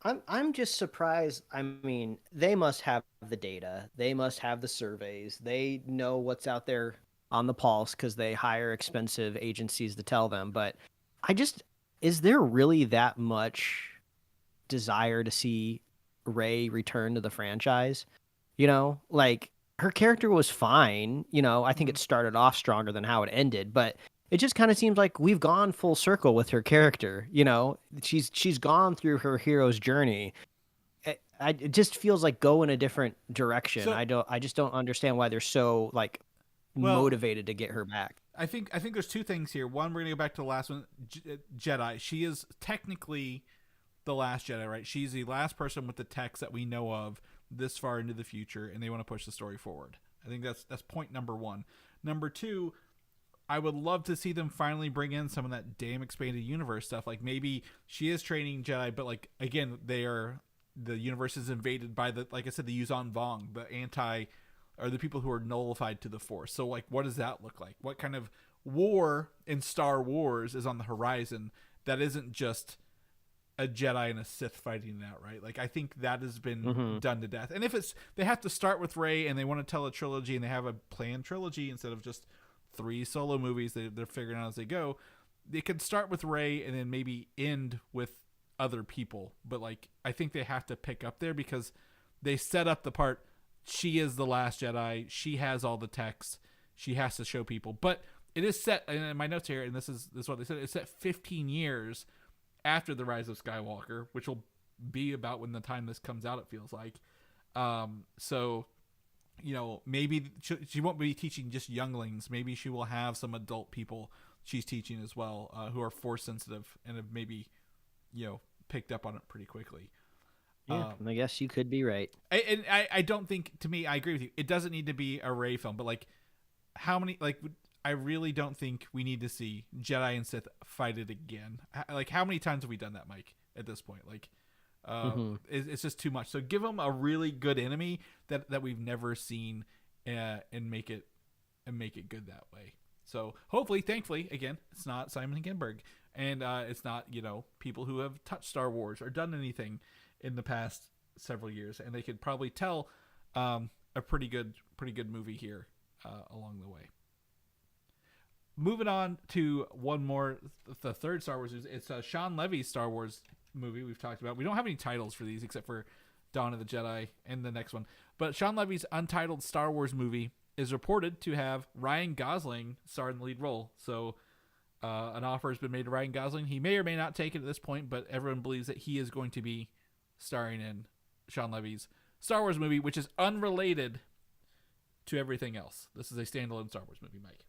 I'm just surprised. I mean, they must have the data. They must have the surveys. They know what's out there on the pulse because they hire expensive agencies to tell them. But is there really that much desire to see Rey return to the franchise? Like her character was fine. I think it started off stronger than how it ended, but it just kind of seems like we've gone full circle with her character. She's gone through her hero's journey. It just feels like go in a different direction. So, I just don't understand why they're so motivated to get her back. I think there's two things here. One, we're gonna go back to the last one, Jedi. She is technically the last Jedi, right? She's the last person with the text that we know of this far into the future, and they want to push the story forward. I think that's point number one. Number two, I would love to see them finally bring in some of that damn expanded universe stuff. Like maybe she is training Jedi, but again, the universe is invaded by like I said, the Yuzan Vong, the people who are nullified to the Force. So what does that look like? What kind of war in Star Wars is on the horizon that isn't just a Jedi and a Sith fighting it out, right? I think that has been done to death. And if they have to start with Rey and they want to tell a trilogy and they have a planned trilogy instead of just 3 solo movies they're figuring out as they go, they could start with Rey and then maybe end with other people. But I think they have to pick up there because they set up the part, she is the last Jedi, she has all the text, she has to show people. But it is set, and in my notes here, and this is what they said, it's set 15 years after the Rise of Skywalker, which will be about when the time this comes out, it feels like. So maybe she won't be teaching just younglings. Maybe she will have some adult people she's teaching as well, who are Force sensitive and have maybe picked up on it pretty quickly. Yeah, I guess you could be right. And I don't think, to me, I agree with you, it doesn't need to be a Rey film, but how many, I really don't think we need to see Jedi and Sith fight it again. How many times have we done that, Mike, at this point? It's just too much. So give them a really good enemy that we've never seen, and make it good that way. So hopefully, thankfully, again, it's not Simon Kinberg, and it's not people who have touched Star Wars or done anything in the past several years, and they could probably tell a pretty good movie here along the way. Moving on to one more, the third Star Wars. It's Sean Levy's Star Wars movie we've talked about. We don't have any titles for these except for Dawn of the Jedi and the next one. But Sean Levy's untitled Star Wars movie is reported to have Ryan Gosling star in the lead role. So an offer has been made to Ryan Gosling. He may or may not take it at this point, but everyone believes that he is going to be starring in Sean Levy's Star Wars movie, which is unrelated to everything else. This is a standalone Star Wars movie, Mike.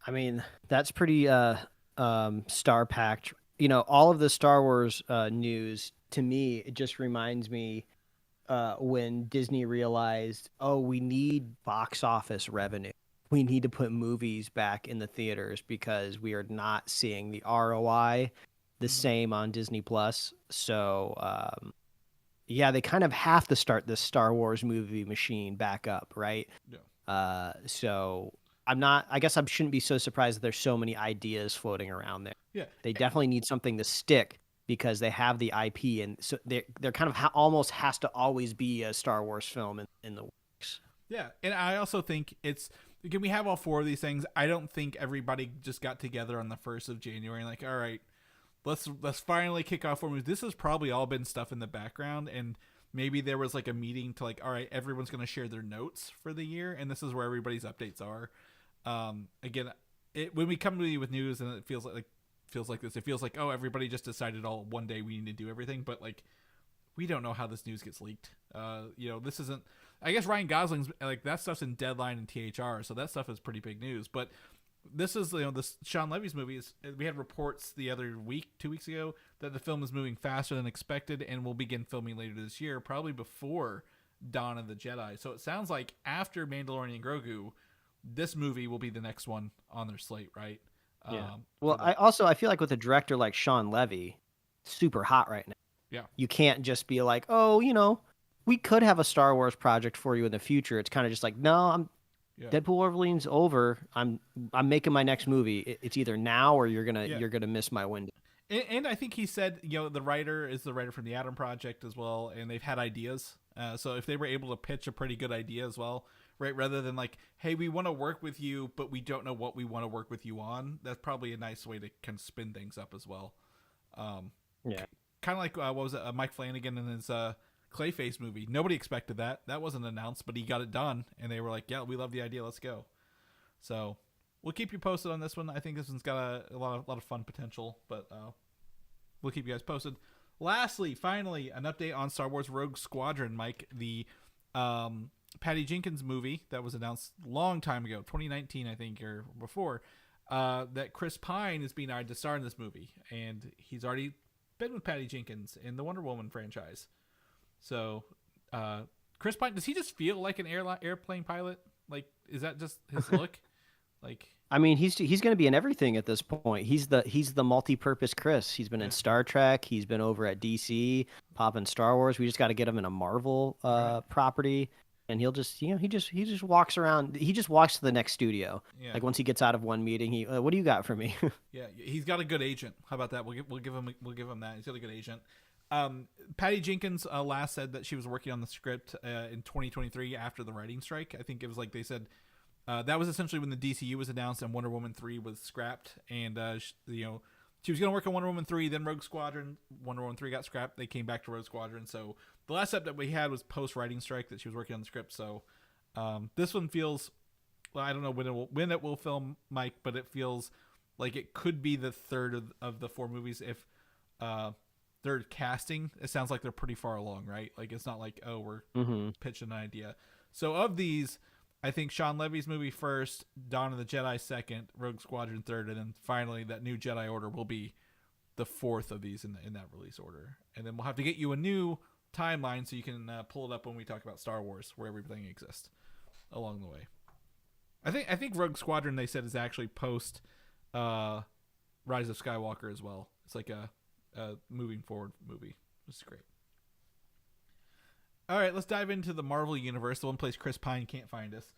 I mean, that's pretty star-packed. All of the Star Wars news, to me, it just reminds me when Disney realized, we need box office revenue. We need to put movies back in the theaters because we are not seeing the ROI the same on Disney Plus. So, they kind of have to start this Star Wars movie machine back up, right? Yeah. So I guess I shouldn't be so surprised that there's so many ideas floating around there. Yeah. They definitely need something to stick because they have the IP, and so they're kind of almost has to always be a Star Wars film in the works. Yeah, and I also think again, we have all 4 of these things. I don't think everybody just got together on the 1st of January and all right, let's finally kick off 4 movies. This has probably all been stuff in the background, and maybe there was a meeting to all right, everyone's going to share their notes for the year, and this is where everybody's updates are. Again, when we come to you with news and it feels like this, it feels like, everybody just decided all one day we need to do everything, but we don't know how this news gets leaked. This isn't, I guess Ryan Gosling's that stuff's in Deadline and THR, so that stuff is pretty big news, but this is, this Sean Levy's movie we had reports the other week, 2 weeks ago, that the film is moving faster than expected and will begin filming later this year, probably before Dawn of the Jedi. So it sounds like after Mandalorian and Grogu, this movie will be the next one on their slate, right? Yeah. I feel like with a director like Sean Levy, super hot right now. Yeah. You can't just be we could have a Star Wars project for you in the future. It's kind of just no, Yeah. Deadpool Wolverine's over. I'm making my next movie. It's either now or you're gonna miss my window. And I think he said, the writer is the writer from the Atom Project as well, and they've had ideas. So if they were able to pitch a pretty good idea as well, right, rather than like, hey, we want to work with you, but we don't know what we want to work with you on, that's probably a nice way to kind of spin things up as well. Yeah. Kind of like, what was it, Mike Flanagan in his Clayface movie. Nobody expected that. That wasn't announced, but he got it done, and they were like, yeah, we love the idea, let's go. So we'll keep you posted on this one. I think this one's got a lot of fun potential, but we'll keep you guys posted. Lastly, finally, an update on Star Wars Rogue Squadron, Mike. The Patty Jenkins movie that was announced a long time ago, 2019, I think, or before, that Chris Pine is being eyed to star in this movie. And he's already been with Patty Jenkins in the Wonder Woman franchise. So, Chris Pine, does he just feel like an airplane pilot? Like, is that just his look? Like, I mean, he's going to be in everything at this point. He's the multi-purpose Chris. He's been in Star Trek. He's been over at DC, popping Star Wars. We just got to get him in a Marvel property, and he'll just he just walks around. He just walks to the next studio. Yeah. Like once he gets out of one meeting, he what do you got for me? Yeah, he's got a good agent. How about that? We'll give him that. He's got a good agent. Patty Jenkins last said that she was working on the script in 2023 after the writing strike. I think it was like they said. That was essentially when the DCU was announced and Wonder Woman 3 was scrapped. And, she was going to work on Wonder Woman 3, then Rogue Squadron. Wonder Woman 3 got scrapped. They came back to Rogue Squadron. So the last update we had was post-writing strike that she was working on the script. So this one feels, well, I don't know when it will film, Mike, but it feels like it could be the third of the 4 movies if they're casting. It sounds like they're pretty far along, right? Like it's not like, oh, we're pitching an idea. So of these, I think Sean Levy's movie first, Dawn of the Jedi second, Rogue Squadron third, and then finally that new Jedi Order will be the fourth of these in that release order. And then we'll have to get you a new timeline so you can pull it up when we talk about Star Wars, where everything exists along the way. I think Rogue Squadron, they said, is actually post Rise of Skywalker as well. It's like a moving forward movie. It's great. All right, let's dive into the Marvel Universe, the one place Chris Pine can't find us.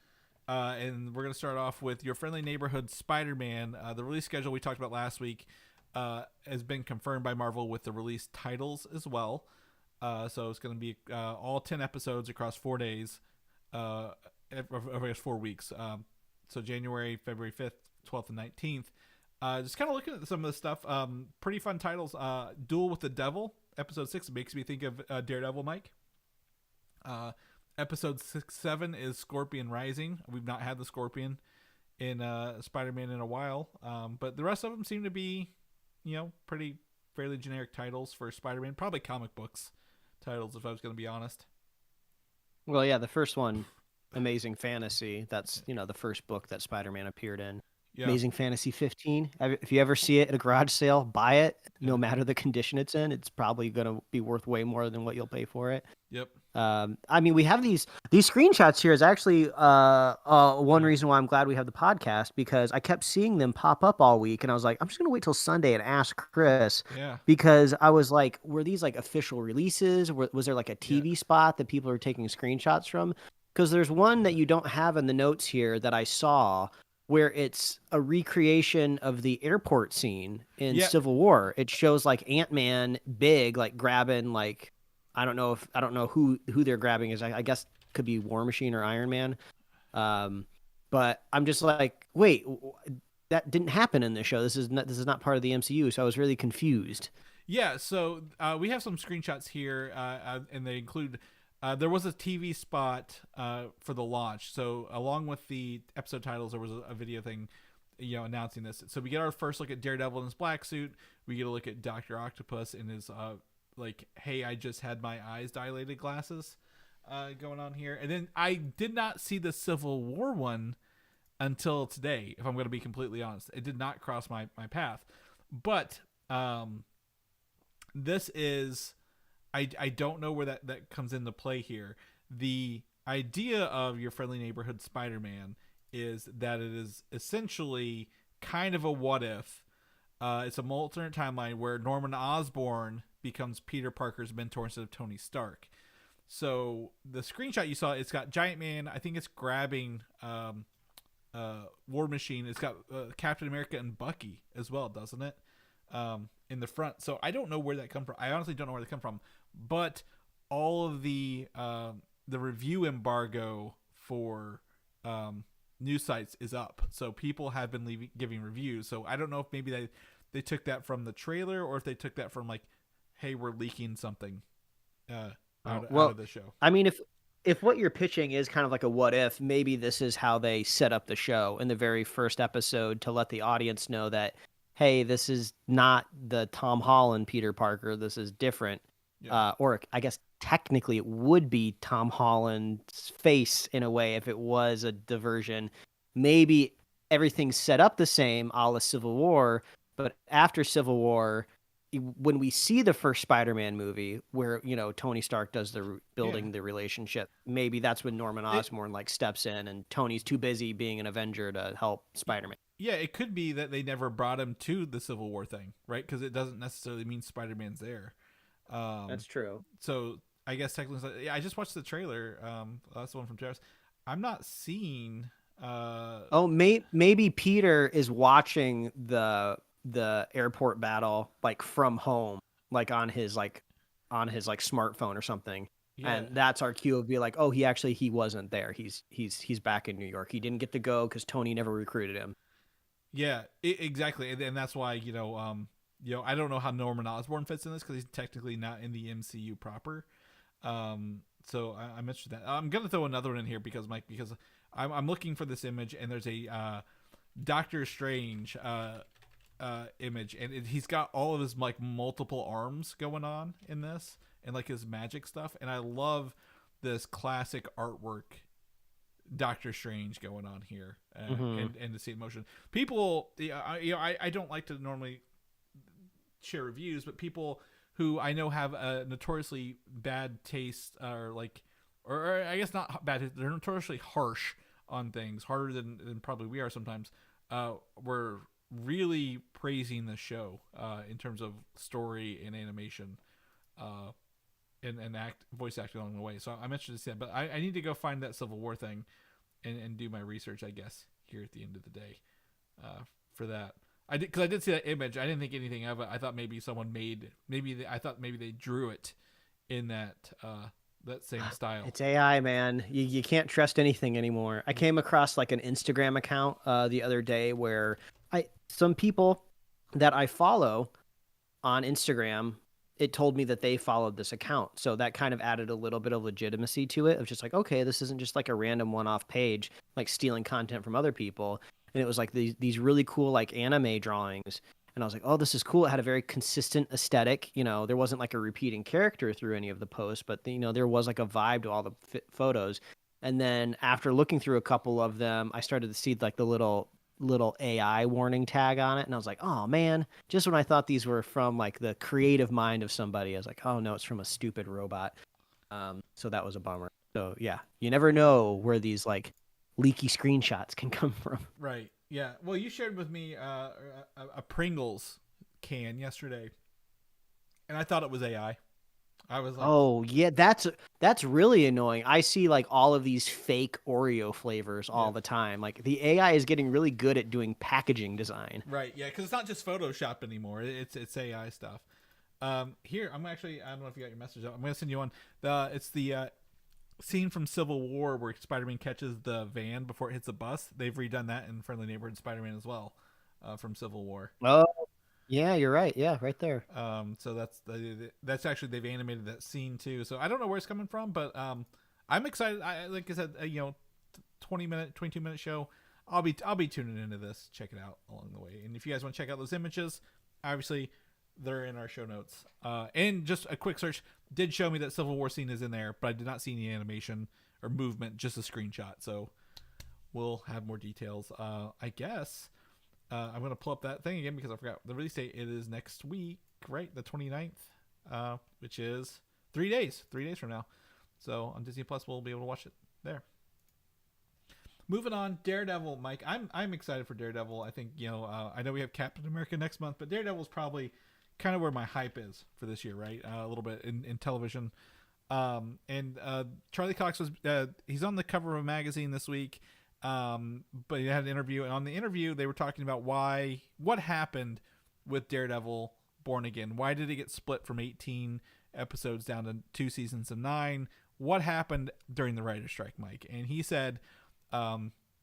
And we're going to start off with Your Friendly Neighborhood Spider-Man. The release schedule we talked about last week has been confirmed by Marvel with the release titles as well. So it's going to be all 10 episodes across 4 days, over 4 weeks. So January, February 5th, 12th, and 19th. Just kind of looking at some of the stuff. Pretty fun titles. Duel with the Devil, episode 6. It makes me think of Daredevil, Mike. Episode 6-7 is Scorpion Rising. We've not had the Scorpion in Spider-Man in a while, but the rest of them seem to be, pretty fairly generic titles for Spider-Man. Probably comic books titles, if I was going to be honest. Well, yeah, the first one, Amazing Fantasy. That's the first book that Spider-Man appeared in. Yeah. Amazing Fantasy 15. If you ever see it at a garage sale, buy it. No matter the condition it's in, it's probably going to be worth way more than what you'll pay for it. Yep. I mean, we have these screenshots here is actually one reason why I'm glad we have the podcast, because I kept seeing them pop up all week, and I was like, I'm just gonna wait till Sunday and ask Chris. Yeah. Because I was like, were these like official releases? Was there like a TV spot that people are taking screenshots from? Because there's one that you don't have in the notes here that I saw, where it's a recreation of the airport scene in Civil War. It shows like Ant-Man big, like grabbing like, I don't know who they're grabbing is. I guess could be War Machine or Iron Man. But I'm just like, wait, that didn't happen in this show. This is not part of the MCU. So I was really confused. Yeah. So we have some screenshots here, and they include. There was a TV spot for the launch. So along with the episode titles, there was a video thing, announcing this. So we get our first look at Daredevil in his black suit. We get a look at Dr. Octopus in his like, hey, I just had my eyes dilated glasses going on here. And then I did not see the Civil War one until today, if I'm going to be completely honest. It did not cross my path. But this is... I don't know where that comes into play here. The idea of Your Friendly Neighborhood Spider-Man is that it is essentially kind of a what if. It's a alternate timeline where Norman Osborn becomes Peter Parker's mentor instead of Tony Stark. So the screenshot you saw, it's got Giant Man. I think it's grabbing War Machine. It's got Captain America and Bucky as well, doesn't it? In the front. So I don't know where that come from. I honestly don't know where they come from. But all of the review embargo for news sites is up. So people have been giving reviews. So I don't know if maybe they took that from the trailer or if they took that from like, hey, we're leaking something out of the show. I mean, if what you're pitching is kind of like a what if, maybe this is how they set up the show in the very first episode to let the audience know that, hey, this is not the Tom Holland Peter Parker. This is different. Yeah. Or I guess technically it would be Tom Holland's face in a way if it was a diversion. Maybe everything's set up the same a la Civil War, but after Civil War, when we see the first Spider-Man movie where, Tony Stark does the building the relationship, maybe that's when Norman Osborn steps in and Tony's too busy being an Avenger to help Spider-Man. Yeah, it could be that they never brought him to the Civil War thing, right? Because it doesn't necessarily mean Spider-Man's there. That's true. So I guess technically, I just watched the trailer. That's the one from Travis. I'm not seeing. Maybe Peter is watching the airport battle from home, on his smartphone or something. Yeah. And that's our cue of be like, oh, he wasn't there. He's back in New York. He didn't get to go because Tony never recruited him. Yeah, exactly, and that's why I don't know how Norman Osborn fits in this because he's technically not in the MCU proper. So I'm interested in that. I'm gonna throw another one in here because I'm looking for this image and there's a Doctor Strange image and he's got all of his multiple arms going on in this and his magic stuff, and I love this classic artwork Doctor Strange going on here and to see it in motion. People, I don't like to normally share reviews, but people who I know have a notoriously bad taste or I guess not bad taste, they're notoriously harsh on things, harder than probably we are sometimes, were really praising the show in terms of story and animation and voice acting along the way. So I'm interested to see that, but I need to go find that Civil War thing and do my research, I guess, here at the end of the day for that. I did see that image. I didn't think anything of it. I thought maybe maybe they drew it in that same style. It's AI, man. You can't trust anything anymore. I came across an Instagram account the other day where some people that I follow on Instagram, it told me that they followed this account. So that kind of added a little bit of legitimacy to it of just okay, this isn't just a random one-off page, stealing content from other people. And it was these really cool anime drawings. And I was like, oh, this is cool. It had a very consistent aesthetic. There wasn't a repeating character through any of the posts, but there was a vibe to all the photos. And then after looking through a couple of them, I started to see the little AI warning tag on it, and I was like, oh man, just when I thought these were from the creative mind of somebody, I was like, oh no, it's from a stupid robot. So that was a bummer. So yeah, you never know where these leaky screenshots can come from. Right. Yeah. Well, you shared with me a Pringles can yesterday, and I thought it was AI. I was like, oh yeah, that's really annoying. I see all of these fake Oreo flavors all the time. The AI is getting really good at doing packaging design. Right. Yeah, because it's not just Photoshop anymore. It's AI stuff. Here I don't know if you got your message out. I'm gonna send you one. It's the scene from Civil War where Spider-Man catches the van before it hits a bus. They've redone that in Friendly Neighborhood Spider-Man as well, from Civil War. Oh. Yeah, you're right. Yeah, right there. So that's actually, they've animated that scene too. So I don't know where it's coming from, but I'm excited. Like I said, 22-minute show. I'll be tuning into this. Check it out along the way. And if you guys want to check out those images, obviously they're in our show notes. And just a quick search did show me that Civil War scene is in there, but I did not see any animation or movement, just a screenshot. So we'll have more details. I guess. I'm going to pull up that thing again because I forgot the release date. It is next week, right? The 29th, which is 3 days from now. So on Disney Plus, we'll be able to watch it there. Moving on, Daredevil, Mike. I'm excited for Daredevil. I think, I know we have Captain America next month, but Daredevil is probably kind of where my hype is for this year, right? A little bit in television. And Charlie Cox he's on the cover of a magazine this week. But he had an interview, and on the interview, they were talking about what happened with Daredevil Born Again. Why did it get split from 18 episodes down to 2 seasons of 9? What happened during the writer's strike, Mike? And he said,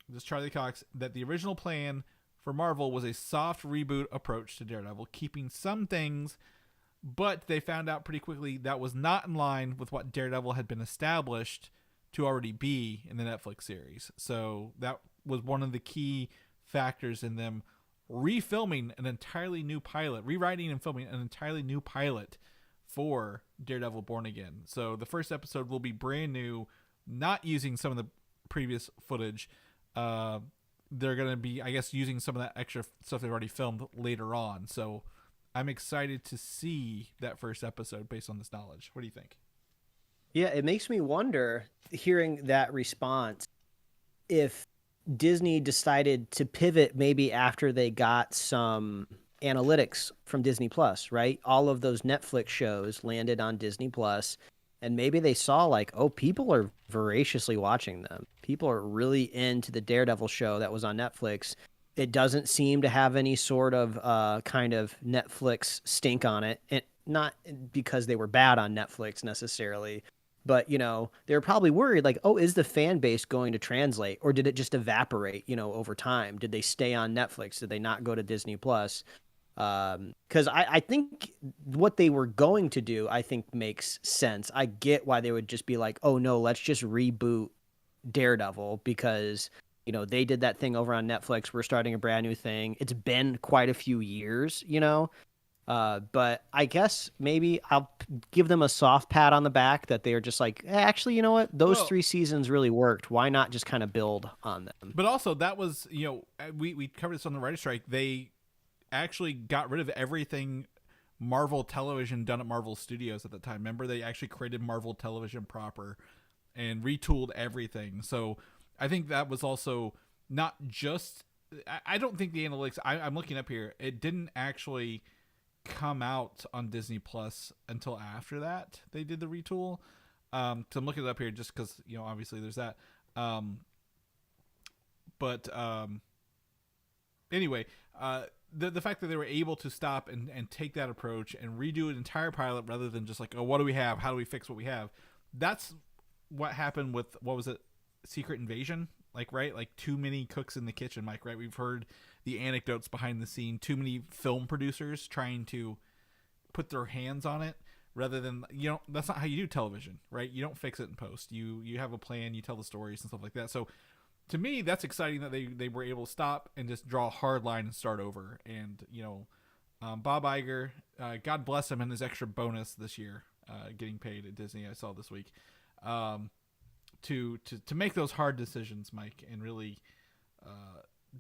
this Charlie Cox, that the original plan for Marvel was a soft reboot approach to Daredevil, keeping some things, but they found out pretty quickly that was not in line with what Daredevil had been established to already be in the Netflix series. So that was one of the key factors in them refilming an entirely new pilot, rewriting and filming an entirely new pilot for Daredevil Born Again. So the first episode will be brand new, not using some of the previous footage. They're going to be, I guess, using some of that extra stuff they've already filmed later on. So I'm excited to see that first episode based on this knowledge. What do you think? Yeah, it makes me wonder, hearing that response, if Disney decided to pivot maybe after they got some analytics from Disney Plus, right? All of those Netflix shows landed on Disney Plus, and maybe they saw like, oh, people are voraciously watching them. People are really into the Daredevil show that was on Netflix. It doesn't seem to have any sort of kind of Netflix stink on it. Not because they were bad on Netflix necessarily, but, you know, they were probably worried like, oh, is the fan base going to translate, or did it just evaporate, you know, over time? Did they stay on Netflix? Did they not go to Disney Plus? Because I think what they were going to do, I think, makes sense. I get why they would just be like, oh, no, let's just reboot Daredevil because, you know, they did that thing over on Netflix. We're starting a brand new thing. It's been quite a few years, you know. But I guess maybe I'll give them a soft pat on the back that they're just like, actually, you know what? Those 3 seasons really worked. Why not just kind of build on them? But also that was, you know, we covered this on the writer's strike. They actually got rid of everything Marvel Television done at Marvel Studios at the time. Remember, they actually created Marvel Television proper and retooled everything. So I think that was also not just, I don't think the analytics, I'm looking up here, it didn't actually come out on Disney Plus until after that they did the retool. So I'm looking it up here just because, you know, obviously there's that. Anyway, the fact that they were able to stop and take that approach and redo an entire pilot rather than just like, oh, what do we have? How do we fix what we have? That's what happened with, what was it? Secret Invasion? Like, right? Like too many cooks in the kitchen, Mike, right? We've heard the anecdotes behind the scene, too many film producers trying to put their hands on it rather than, you know, that's not how you do television, right? You don't fix it in post. You have a plan, you tell the stories and stuff like that. So to me, that's exciting that they were able to stop and just draw a hard line and start over. And, you know, Bob Iger, God bless him and his extra bonus this year, getting paid at Disney, I saw this week, to make those hard decisions, Mike, and really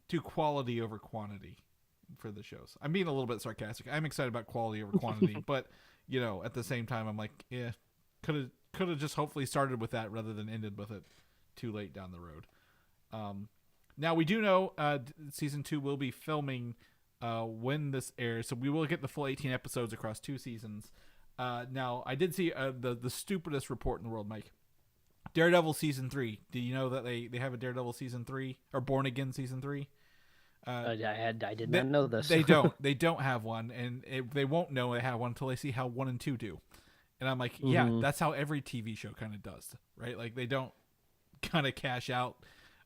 do quality over quantity for the shows. I'm being a little bit sarcastic. I'm excited about quality over quantity, but, you know, at the same time, I'm like, yeah, could have just hopefully started with that rather than ended with it too late down the road. Now we do know season 2 will be filming when this airs, so we will get the full 18 episodes across 2 seasons. Now I did see the stupidest report in the world, Mike. Daredevil season 3. Do you know that they have a Daredevil season 3 or Born Again season 3? I did not know this. They don't have one, and they won't know they have one until they see how 1 and 2 do. And I'm like, yeah, that's how every TV show kind of does, right? Like they don't kind of cash out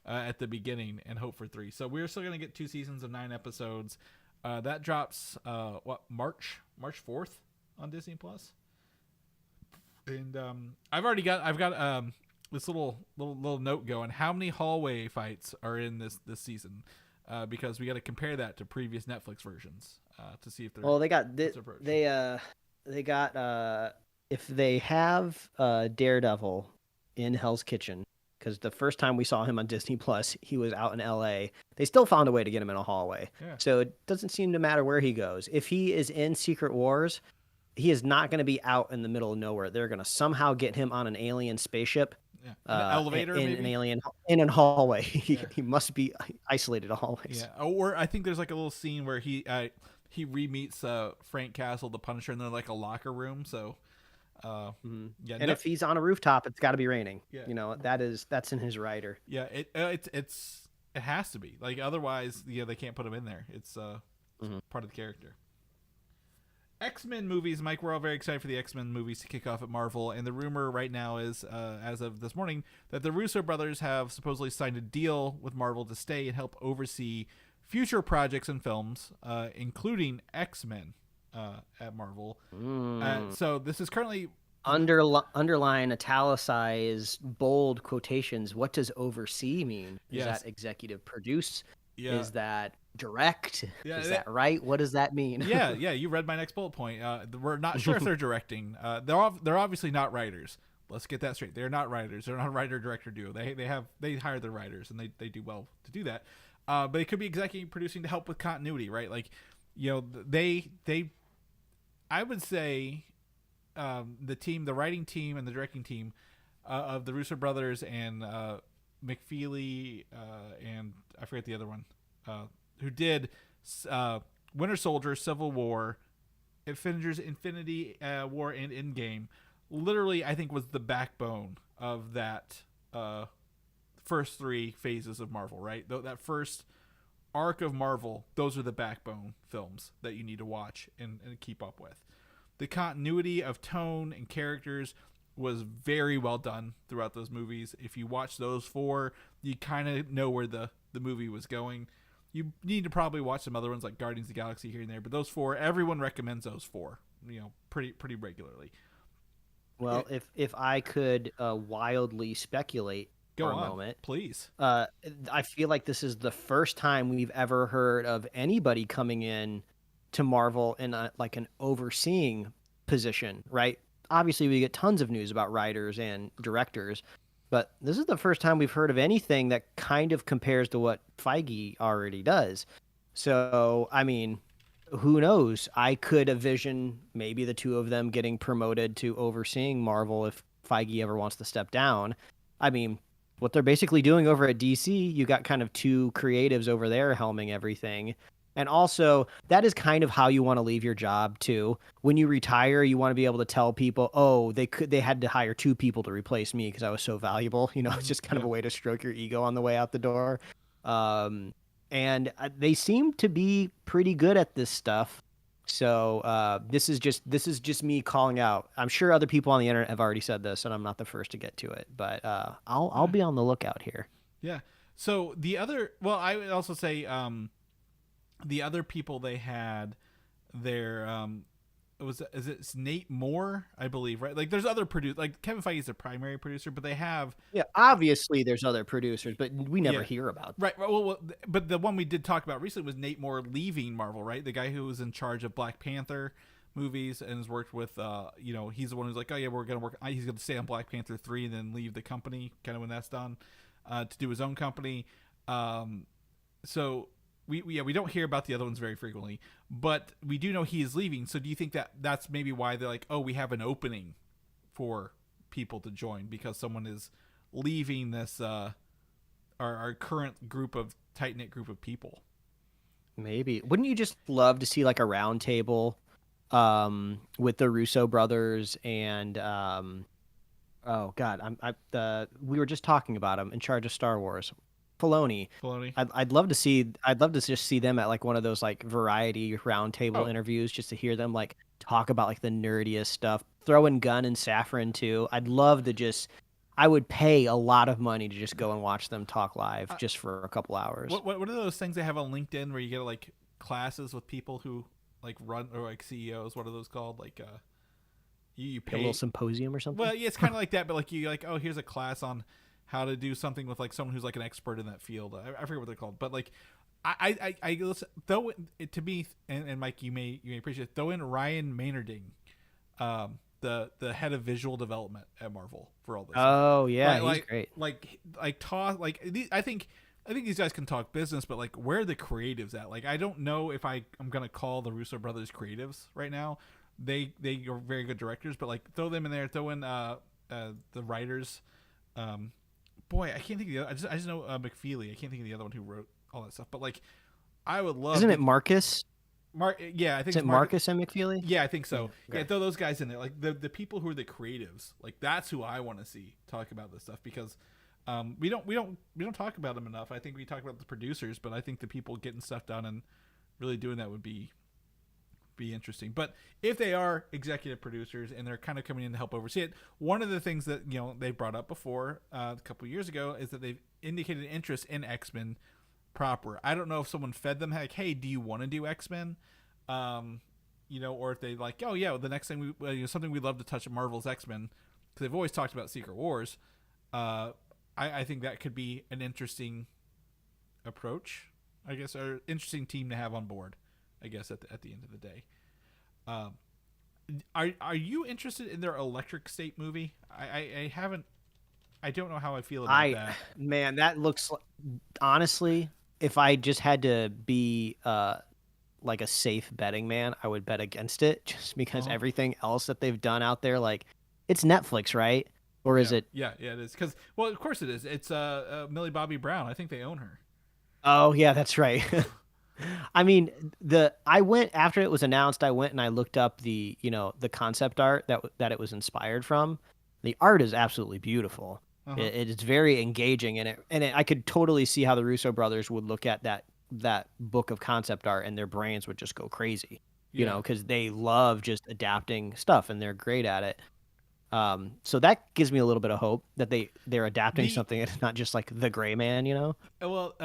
at the beginning and hope for 3. So we're still going to get 2 seasons of 9 episodes. That drops March 4th on Disney Plus. And I've got this little note going. How many hallway fights are in this season? Because we got to compare that to previous Netflix versions to see if they're they got if they have Daredevil in Hell's Kitchen. Because the first time we saw him on Disney Plus, he was out in L.A. They still found a way to get him in a hallway. Yeah. So it doesn't seem to matter where he goes. If he is in Secret Wars, he is not going to be out in the middle of nowhere. They're going to somehow get him on an alien spaceship. Yeah. An elevator, in maybe? an alien in a hallway. Yeah. He must be isolated to hallways. Yeah. Or I think there's like a little scene where he re-meets Frank Castle, the Punisher, and they're like a locker room. So. If he's on a rooftop, it's got to be raining. Yeah. You know, that's in his rider. Yeah, it's It has to be. Like, otherwise, they can't put him in there. It's part of the character. X-Men movies, Mike, we're all very excited for the X-Men movies to kick off at Marvel, and the rumor right now is, as of this morning, that the Russo brothers have supposedly signed a deal with Marvel to stay and help oversee future projects and films, including X-Men at Marvel. So this is currently... Underline, italicize, bold quotations. What does oversee mean? Is that executive produce? Yeah. Is that direct? Yeah, is that right? What does that mean? yeah, you read my next bullet point. We're not sure if they're directing. They're obviously not writers. Let's get that straight. They're not writers. They're not a writer-director duo. They hire their writers, and they do well to do that. But it could be executive producing to help with continuity, right? Like, I would say the writing team and the directing team of the Russo brothers and McFeely and I forget the other one, who did Winter Soldier, Civil War, Avengers, Infinity War, and Endgame. Literally, I think was the backbone of that first three phases of Marvel, right? That first arc of Marvel, those are the backbone films that you need to watch and keep up with. The continuity of tone and characters was very well done throughout those movies. If you watch those four, you kind of know where the movie was going. You need to probably watch some other ones like Guardians of the Galaxy here and there, but those four, everyone recommends those four, pretty regularly. Well, if I could wildly speculate for a moment, please. I feel like this is the first time we've ever heard of anybody coming in to Marvel in an overseeing position, right? Obviously, we get tons of news about writers and directors, but this is the first time we've heard of anything that kind of compares to what Feige already does. So, I mean, who knows? I could envision maybe the two of them getting promoted to overseeing Marvel if Feige ever wants to step down. I mean, what they're basically doing over at DC, you got kind of two creatives over there helming everything. And also, that is kind of how you want to leave your job too. When you retire, you want to be able to tell people, "Oh, they had to hire two people to replace me because I was so valuable." It's just kind of a way to stroke your ego on the way out the door. And they seem to be pretty good at this stuff. So this is just me calling out. I'm sure other people on the internet have already said this, and I'm not the first to get to it. But I'll be on the lookout here. Yeah. So I would also say. The other people they had there, it's Nate Moore, I believe, right? Like, there's other producers, like Kevin Feige is the primary producer, but they have... Yeah, obviously there's other producers, but we never hear about them. Right, well, but the one we did talk about recently was Nate Moore leaving Marvel, right? The guy who was in charge of Black Panther movies and has worked with, he's the one who's like, oh yeah, he's going to stay on Black Panther 3 and then leave the company, kind of when that's done, to do his own company. So... We don't hear about the other ones very frequently, but we do know he is leaving. So do you think that that's maybe why they're like, oh, we have an opening for people to join because someone is leaving this our current tight-knit group of people? Maybe. Wouldn't you just love to see like a round table with the Russo brothers and oh god, we were just talking about him in charge of Star Wars. Filoni. I'd love to just see them at like one of those like variety roundtable interviews, just to hear them like talk about like the nerdiest stuff. Throw in Gunn and Safran too. I would pay a lot of money to just go and watch them talk live just for a couple hours. What are those things they have on LinkedIn where you get like classes with people who like run or like CEOs? What are those called? Like you pay a little symposium or something? Well, yeah, it's kind of like that, but like you like, oh, here's a class on how to do something with like someone who's like an expert in that field. I forget what they're called, but like I listen, throw it to me, and Mike, you may appreciate it, throw in Ryan Maynarding, the head of visual development at Marvel for all this. Oh yeah, right? He's great. I think these guys can talk business, but like where are the creatives at? Like I don't know if I'm gonna call the Russo brothers creatives right now. They are very good directors, but like throw them in there. Throw in the writers. Boy, I can't think of the other. I just know McFeely. I can't think of the other one who wrote all that stuff. But like, I would love. Isn't it Marcus? Yeah, I think it's Marcus and McFeely. Yeah, I think so. Okay. Yeah, throw those guys in there. Like the people who are the creatives. Like that's who I want to see talk about this stuff because We don't talk about them enough. I think we talk about the producers, but I think the people getting stuff done and really doing that would be interesting. But if they are executive producers and they're kind of coming in to help oversee it, one of the things that they brought up before a couple of years ago is that they've indicated interest in X-Men proper. I don't know if someone fed them like, hey, do you want to do X-Men? Or if they like, oh yeah, the next thing something we'd love to touch at Marvel's X-Men, because they've always talked about Secret Wars. I think that could be an interesting approach, I guess, or interesting team to have on board, I guess, at the end of the day. Are you interested in their Electric State movie? I haven't. I don't know how I feel about that. Man, that looks honestly, if I just had to be like a safe betting man, I would bet against it, just because everything else that they've done out there, like, it's Netflix, right? Or is it? Yeah, it is. Because, well, of course it is. It's Millie Bobby Brown. I think they own her. Oh yeah, that's right. I mean, I went after it was announced. I went and I looked up the concept art that it was inspired from. The art is absolutely beautiful. It is very engaging, and I could totally see how the Russo brothers would look at that book of concept art and their brains would just go crazy. Because they love just adapting stuff and they're great at it. So that gives me a little bit of hope that they're adapting something. It's not just like the Gray Man, Well,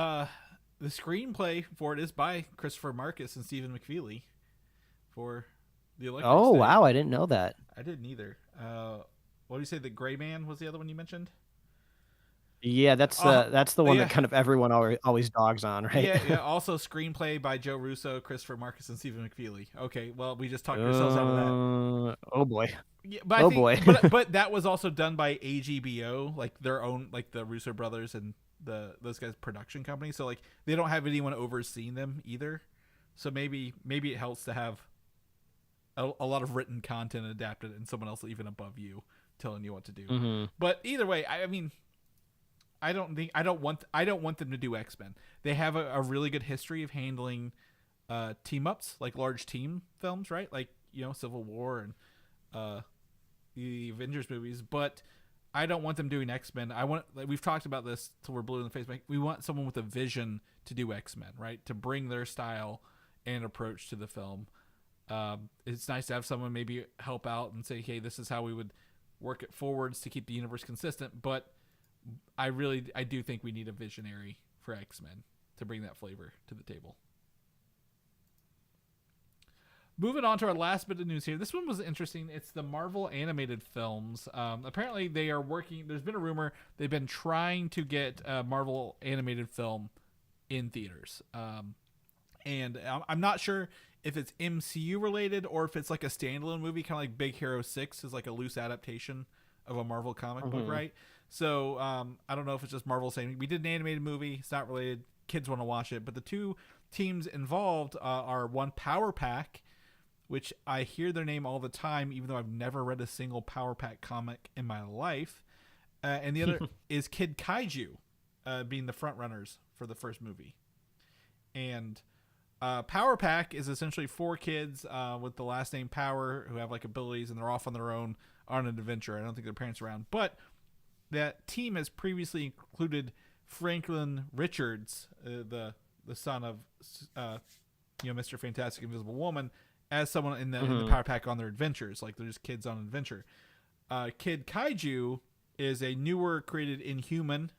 the screenplay for it is by Christopher Marcus and Stephen McFeely for the Electric Oh, State. wow. I didn't know that. I didn't either. What do you say? The Gray Man was the other one you mentioned? Yeah, that's the one that kind of everyone always dogs on, right? Yeah. Also, screenplay by Joe Russo, Christopher Marcus, and Stephen McFeely. Okay, well, we just talked ourselves out of that. Oh boy. Yeah, but boy. but that was also done by AGBO, like their own, like the Russo brothers and those guys' production company. So like they don't have anyone overseeing them either. So maybe it helps to have a lot of written content adapted and someone else even above you telling you what to do. Mm-hmm. But either way, I mean, I don't want them to do X-Men. They have a really good history of handling team ups, like large team films, right? Like Civil War and the Avengers movies. But I don't want them doing X-Men. We've talked about this till we're blue in the face. We want someone with a vision to do X-Men, right? To bring their style and approach to the film. It's nice to have someone maybe help out and say, hey, this is how we would work it forwards to keep the universe consistent. But I do think we need a visionary for X-Men to bring that flavor to the table. Moving on to our last bit of news here. This one was interesting. It's the Marvel animated films. Apparently they are working. There's been a rumor they've been trying to get a Marvel animated film in theaters. And I'm not sure if it's MCU related or if it's like a standalone movie, kind of like Big Hero 6 is like a loose adaptation of a Marvel comic book, right? So I don't know if it's just Marvel saying, we did an animated movie, it's not related, kids want to watch it. But the two teams involved are one, Power Pack, which I hear their name all the time, even though I've never read a single Power Pack comic in my life. And the other is Kid Kaiju, being the front runners for the first movie. And Power Pack is essentially 4 kids with the last name Power who have like abilities, and they're off on their own on an adventure. I don't think their parents are around. But that team has previously included Franklin Richards, the son of Mr. Fantastic Invisible Woman, as someone in the Power Pack on their adventures. Like they're just kids on an adventure. Kid Kaiju is a newer created Inhuman,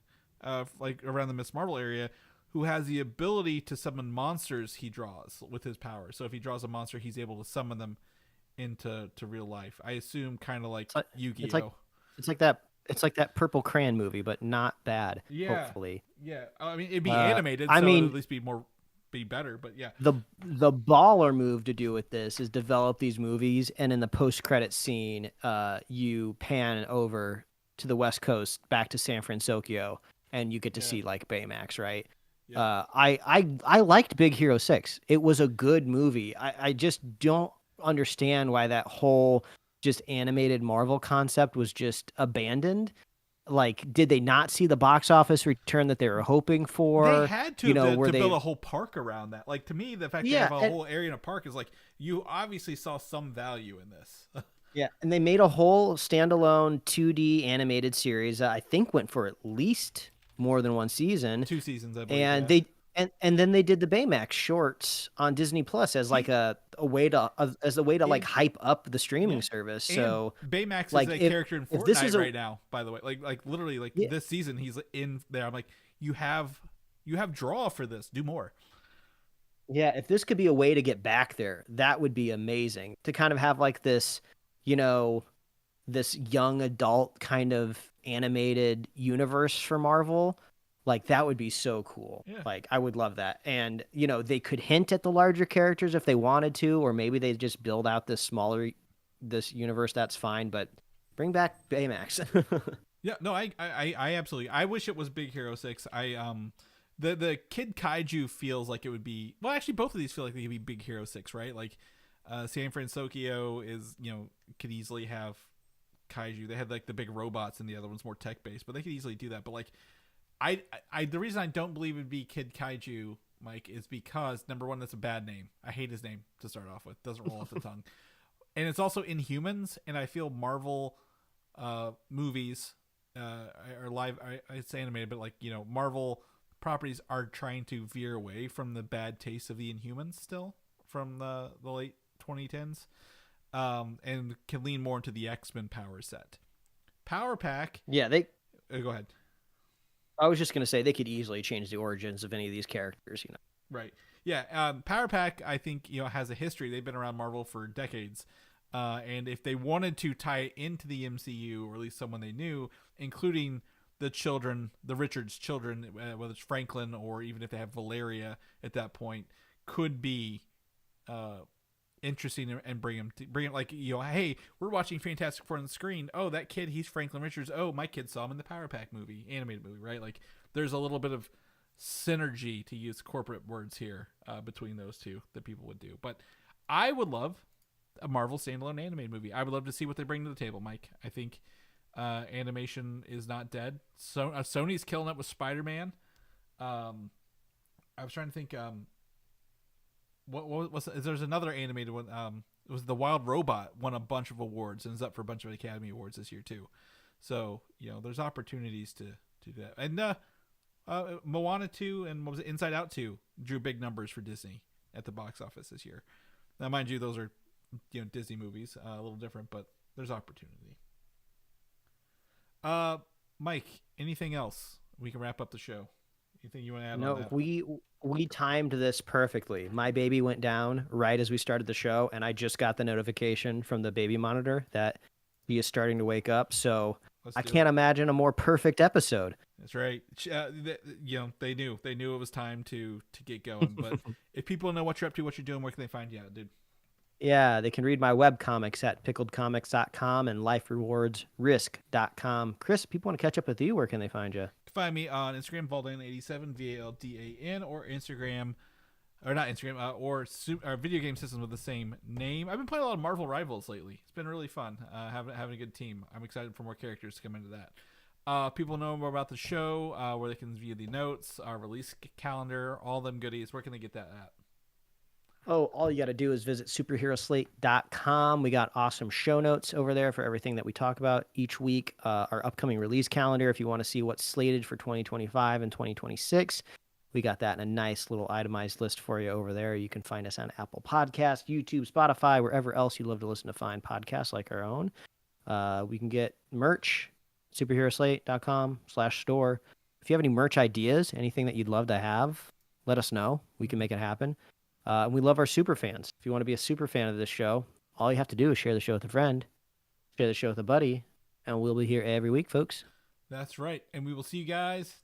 like around the Miss Marvel area, who has the ability to summon monsters he draws with his power. So if he draws a monster, he's able to summon them into real life. I assume kind of like Yu-Gi-Oh. It's like that Purple Crayon movie, but not bad. Yeah, hopefully. Yeah, I mean it'd be animated, so it'd at least be better. But yeah, the baller move to do with this is develop these movies, and in the post-credit scene, you pan over to the West Coast, back to San Francisco, and you get to see like Baymax, right? Yeah. I liked Big Hero 6. It was a good movie. I just don't understand why that whole just animated Marvel concept was just abandoned. Like, did they not see the box office return that they were hoping for? They had to build a whole park around that. Like, to me, the fact that they have a whole area in a park is like, you obviously saw some value in this. Yeah, and they made a whole standalone 2D animated series that I think went for at least more than one season. 2 seasons, I believe. And Yeah. they and then they did the Baymax shorts on Disney Plus as like a way to like And hype up the streaming yeah, service. and So Baymax is like a character in if this Fortnite is a right now. By the way, like literally, like yeah, this season he's in there. I'm like, you have draw for this. Do more. yeah, if this could be a way to get back there, that would be amazing. To kind of have like this, you know, this young adult kind of animated universe for Marvel, like that would be so cool. Yeah. Like I would love that. And they could hint at the larger characters if they wanted to, or maybe they just build out this universe, that's fine, but bring back Baymax. Yeah, no, I absolutely. I wish it was Big Hero 6. The Kid Kaiju feels like it would be. Well, actually, both of these feel like they could be Big Hero 6, right? Like, San Francisco is could easily have kaiju. They had like the big robots, and the other one's more tech based, but they could easily do that. But like, I the reason I don't believe it'd be Kid Kaiju, Mike, is because number one, that's a bad name. I hate his name to start off with. Doesn't roll off the tongue, and it's also Inhumans, and I feel Marvel movies are live. It's animated, but like Marvel properties are trying to veer away from the bad taste of the Inhumans still from the late 2010s, and can lean more into the X-Men power set. Power Pack. Yeah, Go ahead. I was just gonna say they could easily change the origins of any of these characters. Right. Yeah. Power Pack, I think has a history. They've been around Marvel for decades. And if they wanted to tie it into the MCU, or at least someone they knew, including the children, the Richards children, whether it's Franklin or even if they have Valeria at that point, could be interesting and bring him like hey, we're watching Fantastic Four on the screen. Oh, that kid, he's Franklin Richards. Oh, my kid saw him in the Power Pack movie, animated movie, right? Like there's a little bit of synergy, to use corporate words here, between those two that people would do. But I would love a Marvel standalone animated movie. I would love to see what they bring to the table, Mike. I think animation is not dead. So Sony's killing it with Spider-Man. I was trying to think. There's another animated one. It was The Wild Robot, won a bunch of awards and is up for a bunch of Academy Awards this year too. So there's opportunities to do that. And Moana 2 and what was it, Inside Out 2 drew big numbers for Disney at the box office this year. Now, mind you, those are Disney movies, a little different, but there's opportunity. Mike, anything else? We can wrap up the show. Anything you want to add on that? We timed this perfectly. My baby went down right as we started the show, and I just got the notification from the baby monitor that he is starting to wake up. So I can't imagine a more perfect episode. That's right. They knew it was time to get going. But if people know what you're up to, what you're doing, where can they find you at, dude? Yeah, they can read my webcomics at pickledcomics.com and liferewardsrisk.com. Chris, people want to catch up with you. Where can they find you? Find me on Instagram, Valdan87, VALDAN, or Instagram, or not Instagram, or video game systems with the same name. I've been playing a lot of Marvel Rivals lately. It's been really fun, having a good team. I'm excited for more characters to come into that. People know more about the show, where they can view the notes, our release calendar, all them goodies. Where can they get that at? Oh, all you got to do is visit superheroslate.com. We got awesome show notes over there for everything that we talk about each week. Our upcoming release calendar, if you want to see what's slated for 2025 and 2026, we got that in a nice little itemized list for you over there. You can find us on Apple Podcasts, YouTube, Spotify, wherever else you love to listen to fine podcasts like our own. We can get merch, superheroslate.com/store. If you have any merch ideas, anything that you'd love to have, let us know. We can make it happen. We love our super fans. If you want to be a super fan of this show, all you have to do is share the show with a friend, share the show with a buddy, and we'll be here every week, folks. That's right. And we will see you guys next